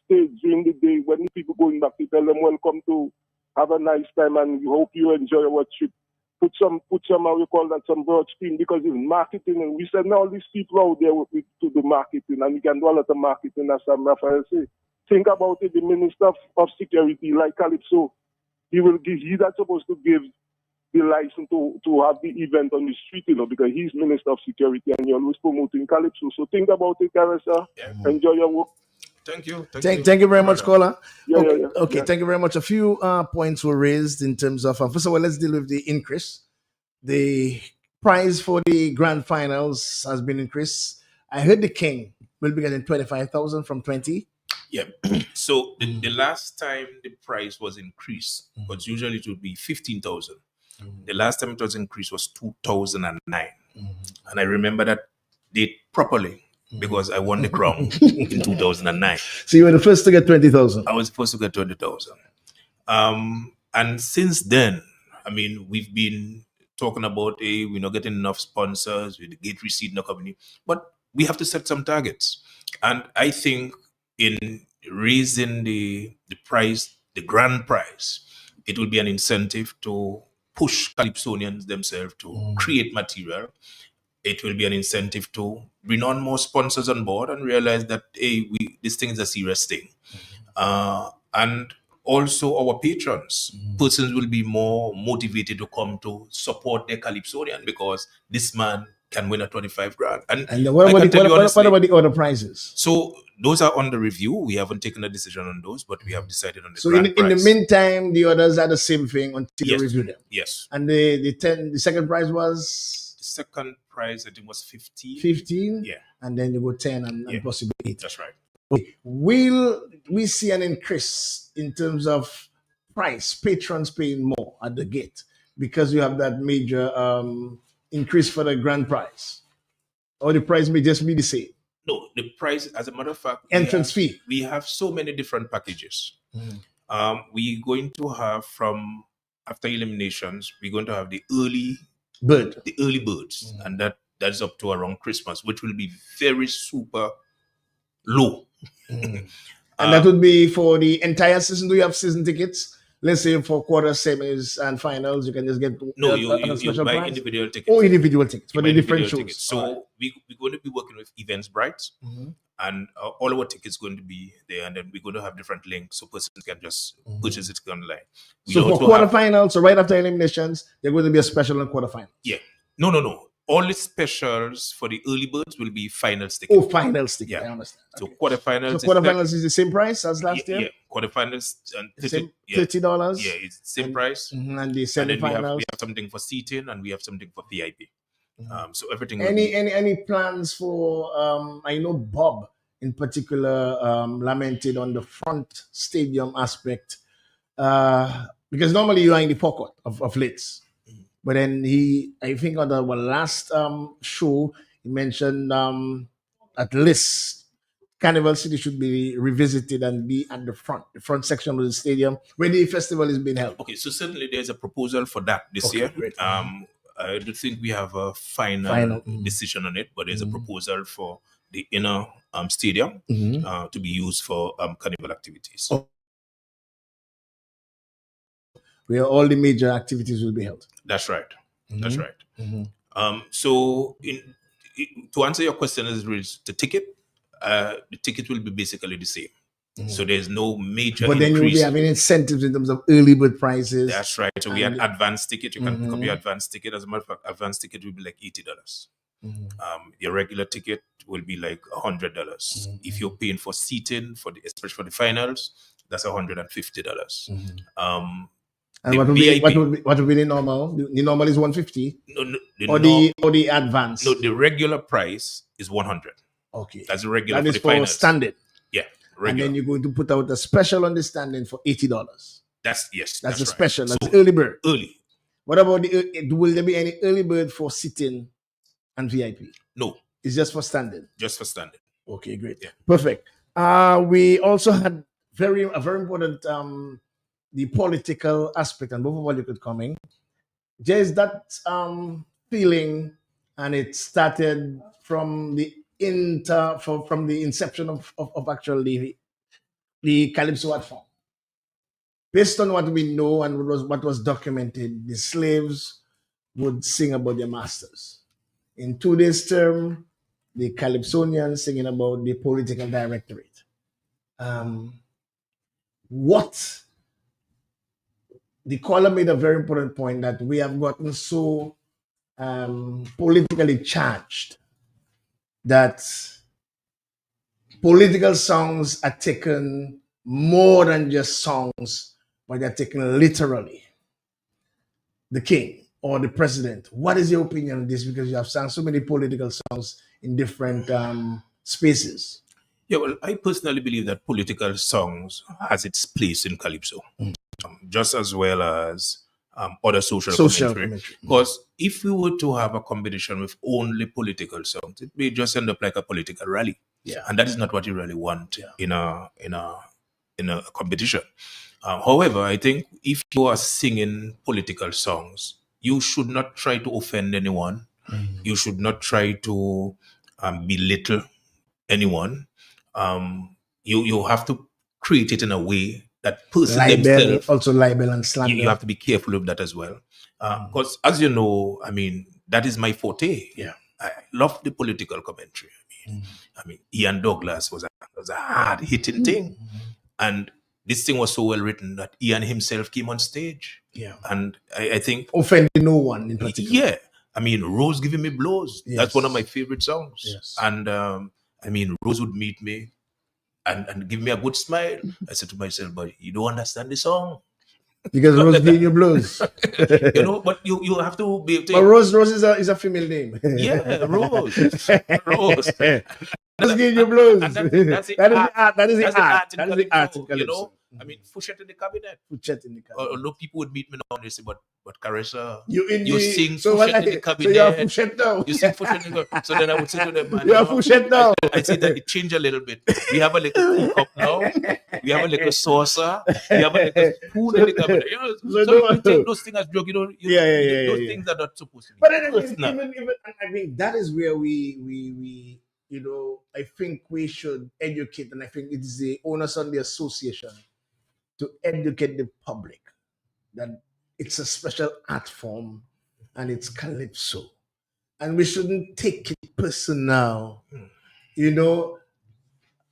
stage during the day when the people going back to tell them welcome to have a nice time and we hope you enjoy our trip. Put some how we call that, some broad screen, because it's marketing, and we send all these people out there to do marketing, and we can do a lot of marketing, as Sam Raphael say. Think about it, the Minister of Security, like Calypso, he's not supposed to give the license to have the event on the street, you know, because he's Minister of Security and you're always promoting Calypso. So think about it, Caressa. Enjoy your work. Thank you. Thank you very much, caller. Yeah. Thank you very much. A few points were raised in terms of, first of all, let's deal with the increase. The prize for the grand finals has been increased. I heard the King will be getting 25,000 from 20. Yeah. So the last time the price was increased, but usually it would be 15,000. The last time it was increased was 2009. And I remember that date properly because I won the crown in 2009. So you were the first to get 20,000. I was supposed to get 20,000. And since then, I mean, we've been talking about, we're not getting enough sponsors, with the gate receipt not coming in. But we have to set some targets. And I think in raising the price, the grand prize, it will be an incentive to push Calypsonians themselves to create material. It will be an incentive to bring on more sponsors on board and realize that, hey, this thing is a serious thing. And also our patrons, persons will be more motivated to come to support their Calypsonian because this man can win a 25 grand. And what I about, can tell you what honestly, about the other prizes? so those are under review. We haven't taken a decision on those, but we have decided on the So grand in the prize. meantime, the others are the same thing until you Yes. review them. Yes. And the second prize was The second prize, I think, was 15. 15. Yeah. And then you go 10 and possibly 8. That's right. Will we see an increase in terms of price, patrons paying more at the gate because you have that major increase for the grand prize? Or the price may just be the same? No, the price, as a matter of fact, Entrance fee. We have so many different packages. We're going to have from after eliminations, we're going to have the early birds, and that's up to around Christmas, which will be very super low. And that would be for the entire season. Do you have season tickets? Let's say for quarter, semis, and finals, you can just get no, a you special buy prize? individual tickets. Oh, individual tickets for buy the different individual shows. tickets. So we're going to be working with Events Bright, and all our tickets going to be there, and then we're going to have different links so persons can just purchase it online. So for quarterfinals, so right after eliminations, there's going to be a special on quarterfinals. Yeah. No. All the specials for the early birds will be finals ticket. Oh, finals ticket. Yeah. I understand. So quarterfinals. So quarterfinals is the same price as last year? Yeah. Quarterfinals and $30. Yeah, it's the same price. And the semifinals. And then we have something for seating and we have something for VIP. So everything. Any plans for? I know Bob in particular lamented on the front stadium aspect because normally you are in the forecourt of Lids. But then I think on the last show, he mentioned at least Carnival City should be revisited and be at the front section of the stadium where the festival is being held. Okay, so certainly there's a proposal for that this year. Great. I don't think we have a final decision on it, but there's a proposal for the inner stadium to be used for carnival activities. Where all the major activities will be held. That's right. That's right. So to answer your question as the ticket will be basically the same. So there's no major but then increase. You'll be having incentives in terms of early bird prices. That's right. So we had advanced ticket. You can pick up your advanced ticket. As a matter of fact, advanced ticket will be like $80. Your regular ticket will be like $100. If you're paying for seating especially for the finals, that's $150. And what would be the normal? The normal is 150. Or the advance. No, the regular price is 100. Okay, that's the regular. That is for standard. Yeah, regular. And then you're going to put out a special on the standing for $80. That's a special. That's early bird. Early. What about will there be any early bird for sitting and VIP? No, it's just for standing. Just for standing. Okay, great. Yeah, perfect. We also had a very important. The political aspect, and both of you could come in. There's that feeling, and it started from the inception of actually the Calypso art form. Based on what we know and what was documented, the slaves would sing about their masters. In today's term, the Calypsonians singing about the political directorate. The caller made a very important point that we have gotten so politically charged that political songs are taken more than just songs, but they're taken literally. The king or the president. What is your opinion on this? Because you have sung so many political songs in different spaces. Yeah, well, I personally believe that political songs has its place in calypso, just as well as other social commentary. Because if we were to have a competition with only political songs, it may just end up like a political rally, and that is not what you really want in a competition. However, I think if you are singing political songs, you should not try to offend anyone. You should not try to belittle anyone. You have to create it in a way that person themselves. Also libel and slander. You have to be careful of that as well, because as you know, I mean, that is my forte. Yeah, I love the political commentary. I mean, Ian Douglas was a hard hitting thing, and this thing was so well written that Ian himself came on stage. Yeah, and I think offending no one in particular. Yeah, I mean, Rose Giving Me Blows. Yes. That's one of my favorite songs. Yes. And I mean, Rose would meet me and give me a good smile. I said to myself, but you don't understand the song. Because Rose Giving You Blows. You know, but you have to be able to. But Rose is a female name. Yeah, Rose. Rose. Rose Giving You Blows. And that's the art. That is the art. That is the art in Calypso. You know, I mean, Fouchette in the Cabinet. Fouchette in the Cabinet. Although people would meet me now and they say, but Caressa, you sing so Fouchette in the Cabinet. So you are Fouchette now. You sing Fouchette in the Cabinet. So then I would say to them, man, you are Fouchette now. I say that it changed a little bit. We have a little cup now. We have a little saucer. We have a little spoon in the cabinet. You know, so you take those things as joke. You know, those things are not supposed to be. But even I mean, that is where we you know, I think we should educate, and I think it is the onus on the association to educate the public that it's a special art form and it's calypso. And we shouldn't take it personal. You know,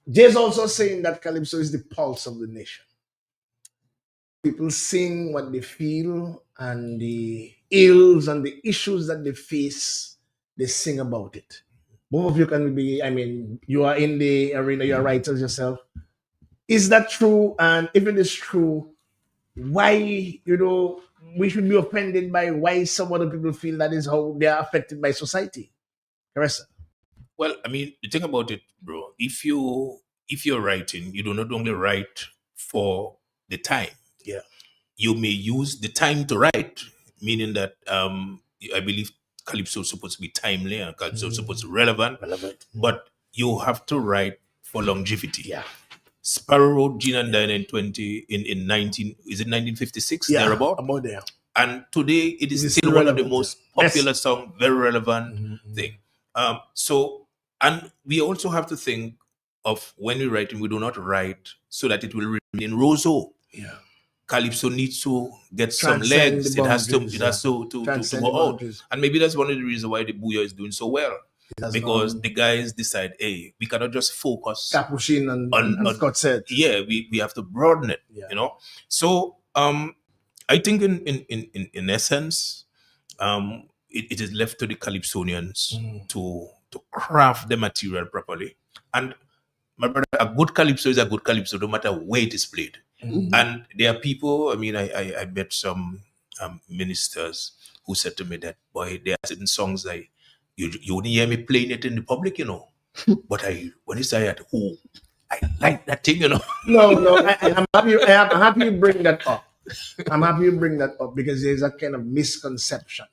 Jay's also saying that calypso is the pulse of the nation. People sing what they feel and the ills and the issues that they face, they sing about it. Both of you can be, I mean, you are in the arena, you're writers yourself. Is that true? And if it is true, why, you know, we should be offended by why some other people feel that is how they are affected by society? Caressa. Well, I mean, the thing about it, bro, if you're writing, you do not only write for the time. Yeah. You may use the time to write, meaning that I believe calypso is supposed to be timely and calypso is supposed to be relevant. But you have to write for longevity. Yeah. Sparrow wrote Gene and Diana in 1956? Yeah, thereabout? about there. And today it is still one of the most popular songs, very relevant thing. So, and we also have to think of when we're writing, we do not write so that it will remain in Roseau. Yeah. Calypso needs to get some legs. It has to go out. And maybe that's one of the reasons why the Booyah is doing so well. Because the guys decide, hey, we cannot just focus Capuchin and Scott said. Yeah, we have to broaden it, you know. So I think in essence, it is left to the Calypsonians to craft the material properly. And my brother, a good calypso is a good calypso, no matter where it is played. And there are people, I mean, I met some ministers who said to me that, boy, there are certain songs you wouldn't hear me playing it in the public, you know. But when it's at home, I like that thing, you know. No, I'm happy you bring that up. I'm happy you bring that up because there's a kind of misconception.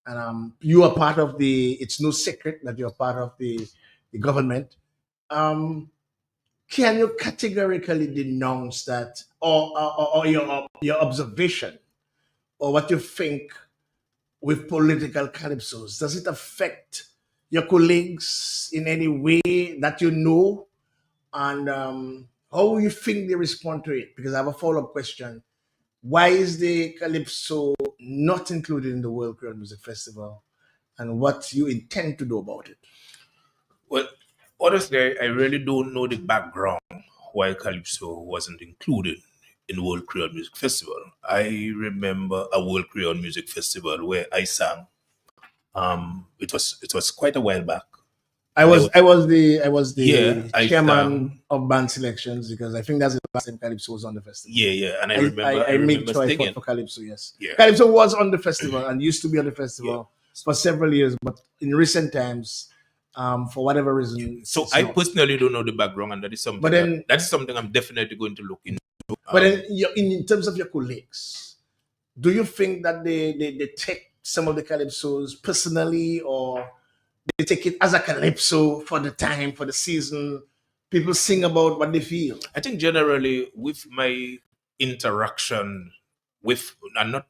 And you are part of it's no secret that you're part of the government. Can you categorically denounce that or your observation or what you think with political calypsos? Does it affect your colleagues in any way that you know? And how you think they respond to it? Because I have a follow-up question. Why is the calypso not included in the World Creole Music Festival? And what you intend to do about it? Well, honestly, I really don't know the background why calypso wasn't included in World Creole Music Festival. I remember a World Creole Music Festival where I sang. It was quite a while back. I was the chairman of band selections because I think that's the last time Calypso was on the festival. Yeah, and I remember I made sure I fought for Calypso. Yes, Calypso was on the festival and used to be on the festival for several years, but in recent times, For whatever reason. So it's I not. personally don't know the background, and that is something. But then- that is something I'm definitely going to look into. But then, in terms of your colleagues, do you think that they take some of the calypsos personally, or they take it as a calypso for the time, for the season? People sing about what they feel. I think generally with my interaction with, and not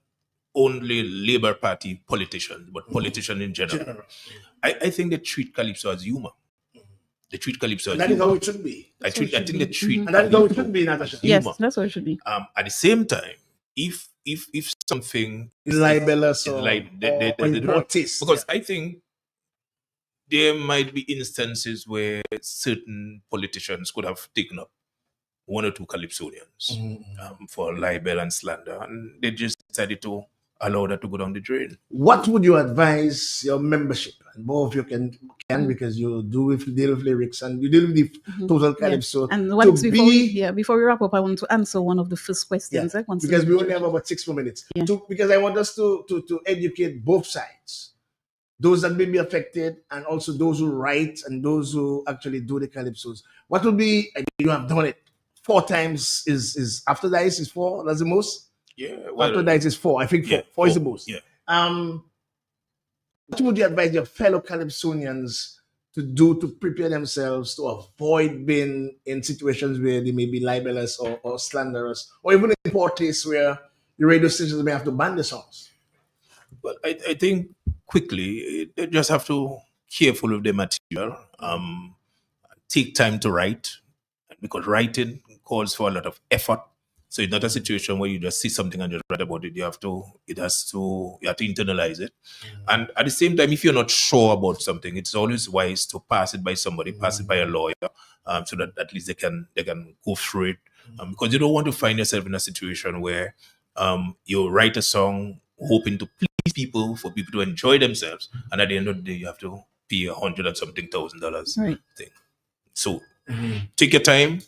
only Labour Party politicians, but politicians in general, I think they treat calypso as humor. They treat calypso as And that is humor. how it should be. I think they treat And that is how it calypso should be, as Natasha. Yes, humor. that's what it should be. At the same time, if something It's libelous is or, like or in poor taste. because I think there might be instances where certain politicians could have taken up one or two calypsonians for libel and slander, and they just decided to allow that to go down the drain. What would you advise your membership? And both of you can because you deal with lyrics and you deal with the total calypso. And once before we wrap up, I want to answer one of the first questions. Because we only have about 6 more minutes. Yeah. Because I want us to educate both sides. Those that may be affected and also those who write and those who actually do the calypsos. What would be, you have done it 4 times, is after dice is 4, that's the most? Yeah. Well, after dice is 4. I think 4. Yeah, 4 is the most. Yeah. What would you advise your fellow calypsonians to do to prepare themselves to avoid being in situations where they may be libelous or slanderous, or even in poor taste where the radio stations may have to ban the songs? But I think quickly, they just have to careful with the material. Take time to write, because writing calls for a lot of effort. So it's not a situation where you just see something and just write about it. You have to internalize it. And at the same time, if you're not sure about something, it's always wise to pass it by somebody, pass it by a lawyer, so that at least they can go through it. Because you don't want to find yourself in a situation where you write a song hoping to please people, for people to enjoy themselves, and at the end of the day, you have to pay $100 and something thousand. Right. Thing. So take your time,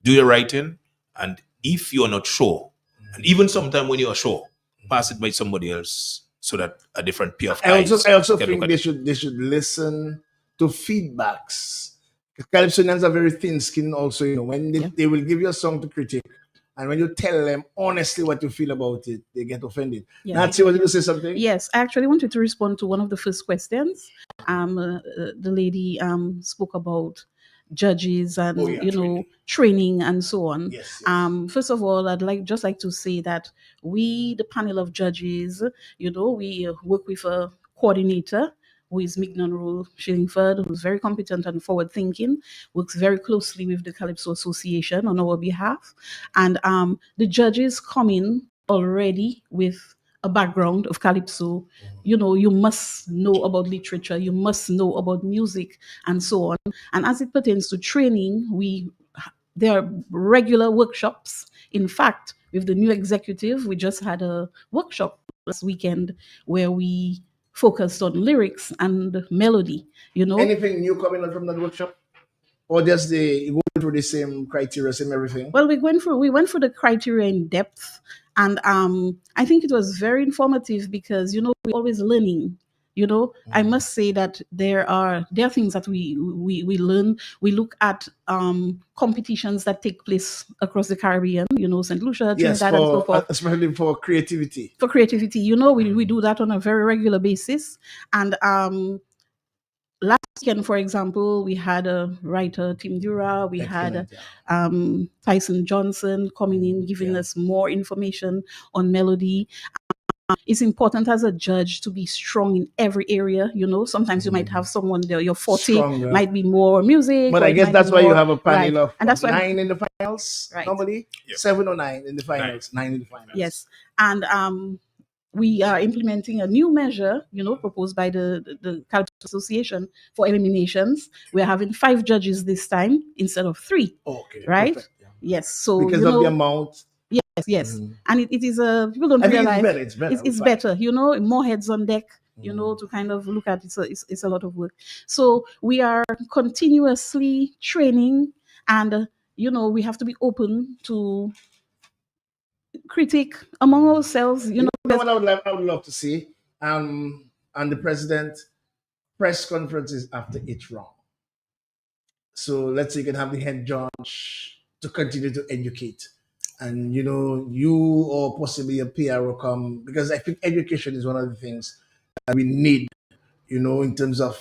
do your writing, and if you are not sure, and even sometime when you are sure, pass it by somebody else so that a different pair of eyes. I also can think look they at should listen to feedbacks. Calypsonians are very thin-skinned also, when they will give you a song to critique, and when you tell them honestly what you feel about it, they get offended. Yeah. Nancy, wanted to say something? Yes, I actually wanted to respond to one of the first questions. The lady spoke about judges and training and so on. Yes. First of all, I'd like to say that we, the panel of judges, we work with a coordinator who is Mignon Rule Shillingford, who's very competent and forward-thinking, works very closely with the Calypso Association on our behalf. And the judges come in already with a background of Calypso. You must know about literature, you must know about music, and so on. And as it pertains to training, there are regular workshops. In fact, with the new executive, we just had a workshop last weekend where we focused on lyrics and melody. Anything new coming out from that workshop? Or just going through the same criteria, same everything? Well, we went through the criteria in depth, and I think it was very informative because we're always learning. I must say that there are things that we learn. We look at competitions that take place across the Caribbean, St. Lucia, Trinidad, and so forth. Especially for creativity. For creativity, we do that on a very regular basis. And last weekend, for example, we had a writer, Tim Dura. We had Tyson Johnson coming in, giving us more information on melody. It's important as a judge to be strong in every area. Sometimes you might have someone there, your forte might be more music. But I guess that's why you have a panel of and that's 9 in the finals, normally. Yep. 7 or 9 in the finals. 9 in the finals. Yes. And we are implementing a new measure, proposed by the Calypso Association for eliminations. We're having 5 judges this time instead of 3. Okay. Right? Perfect, yeah. Yes. So because of the amount. Yes. And it is people don't realize it's better. It's better, more heads on deck, to kind of look at it. It's a lot of work. So we are continuously training, and we have to be open to critique among ourselves. What I would love to see, and the president press conferences after each round. So let's say you can have the head judge to continue to educate. And you or possibly a PRO come, because I think education is one of the things that we need, in terms of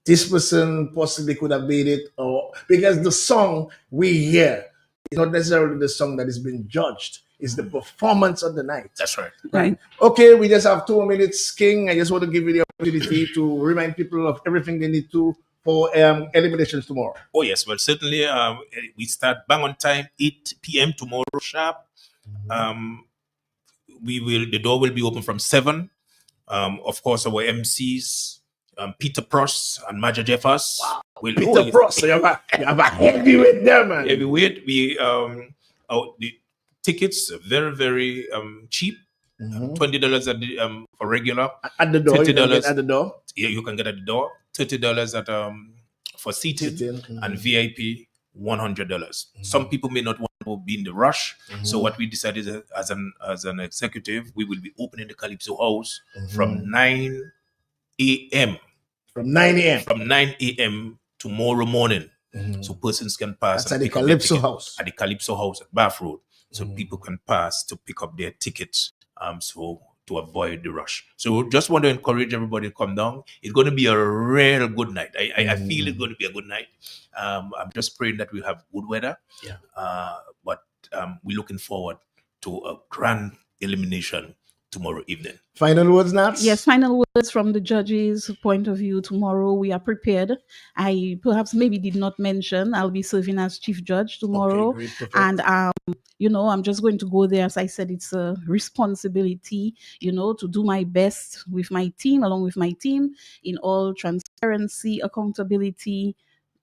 this person possibly could have made it, or because the song we hear is not necessarily the song that is being judged, it's the performance of the night. That's right. Right. Okay, we just have 2 minutes, King. I just want to give you the opportunity to remind people of everything they need to for eliminations tomorrow. Oh yes, well certainly we start bang on time, 8 p.m. tomorrow sharp. The door will be open from 7. Of course, our MCs, Peter Pross and Major Jeffers. Wow. Peter Pross, you have a heavyweight there, man. Heavyweight. The tickets are very, very cheap. $20 at the for regular. At the door, $30 at the door. Yeah, you can get at the door. $30 at for seating. And VIP $100. Some people may not want to be in the rush. So what we decided as an executive, we will be opening the Calypso House from 9 a.m. From 9 a.m. From 9 a.m. tomorrow morning. So persons can pass. That's at the Calypso House. At the Calypso House at Bath Road. So people can pass to pick up their tickets. So to avoid the rush. So just want to encourage everybody to come down. It's going to be a real good night. I feel it's going to be a good night. I'm just praying that we'll have good weather. Yeah. But we're looking forward to a grand elimination tomorrow evening. Final words, Nats? Yes, final words from the judges' point of view. Tomorrow we are prepared. I perhaps maybe did not mention I'll be serving as chief judge tomorrow. Okay, great, and I'm just going to go there. As I said, it's a responsibility, to do my best with my team, along with my team, in all transparency, accountability,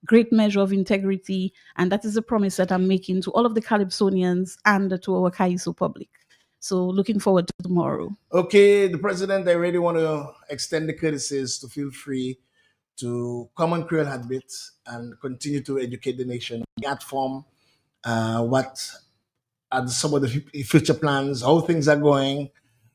great measure of integrity. And that is a promise that I'm making to all of the Calypsonians and to our Kaiso public. So looking forward to tomorrow. Okay, the president, I really want to extend the courtesies to feel free to come on Creole Heartbeat and continue to educate the nation. Art form, what are some of the future plans, how things are going,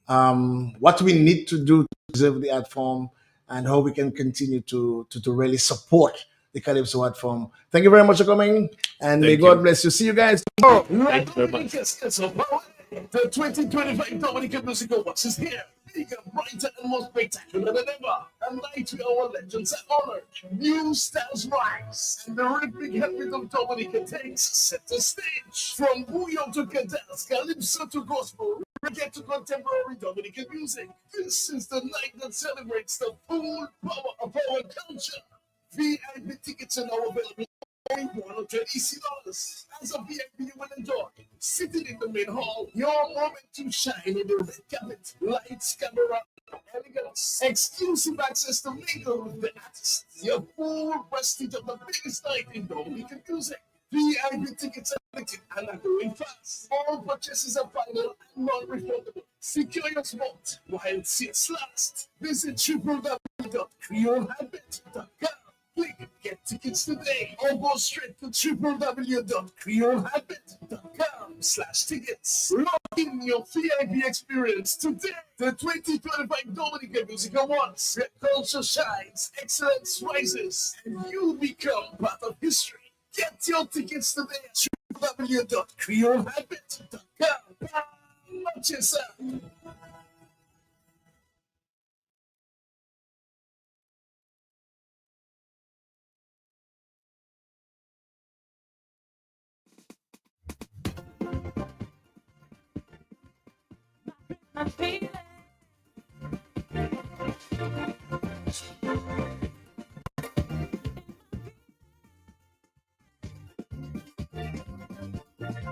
what we need to do to preserve the art form, and how we can continue to really support the Calypso art form. Thank you very much for coming, and may God bless you. See you guys tomorrow. Thank you very much. The 2025 Dominican Music Awards is here. Bigger, brighter, and more spectacular than ever. And night where our legends are honored. New stars rise. And the rhythmic heartbeat of Dominica takes center stage. From bouillon to cadence, calypso to gospel, reggae to contemporary Dominican music. This is the night that celebrates the full power of our culture. VIP tickets are now available. $180. As a VIP, you will enjoy sitting in the main hall, your moment to shine in the red carpet, lights, camera, elegance, exclusive access to mingle with the artists, your full prestige of the biggest night in Dominican music. VIP tickets are limited and are going fast. All purchases are final and non-refundable. Secure your spot while seats last. Visit www.creoleheartbeat.com. Click Get Tickets today or go straight to www.creoleheartbeat.com/tickets. Lock in your VIP experience today. The 2025 Dominican Music Awards, where culture shines, excellence rises, and you become part of history. Get your tickets today at www.creoleheartbeat.com. Watch yourself. I'm feeling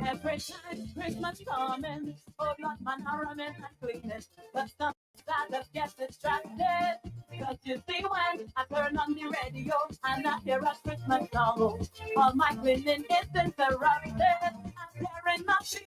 every time Christmas coming, oh Lord, man, harming and cleaning, but sometimes I just get distracted. Because you see when I turn on the radio and I hear a Christmas song, all my cleaning is interrupted. I'm tearing my feet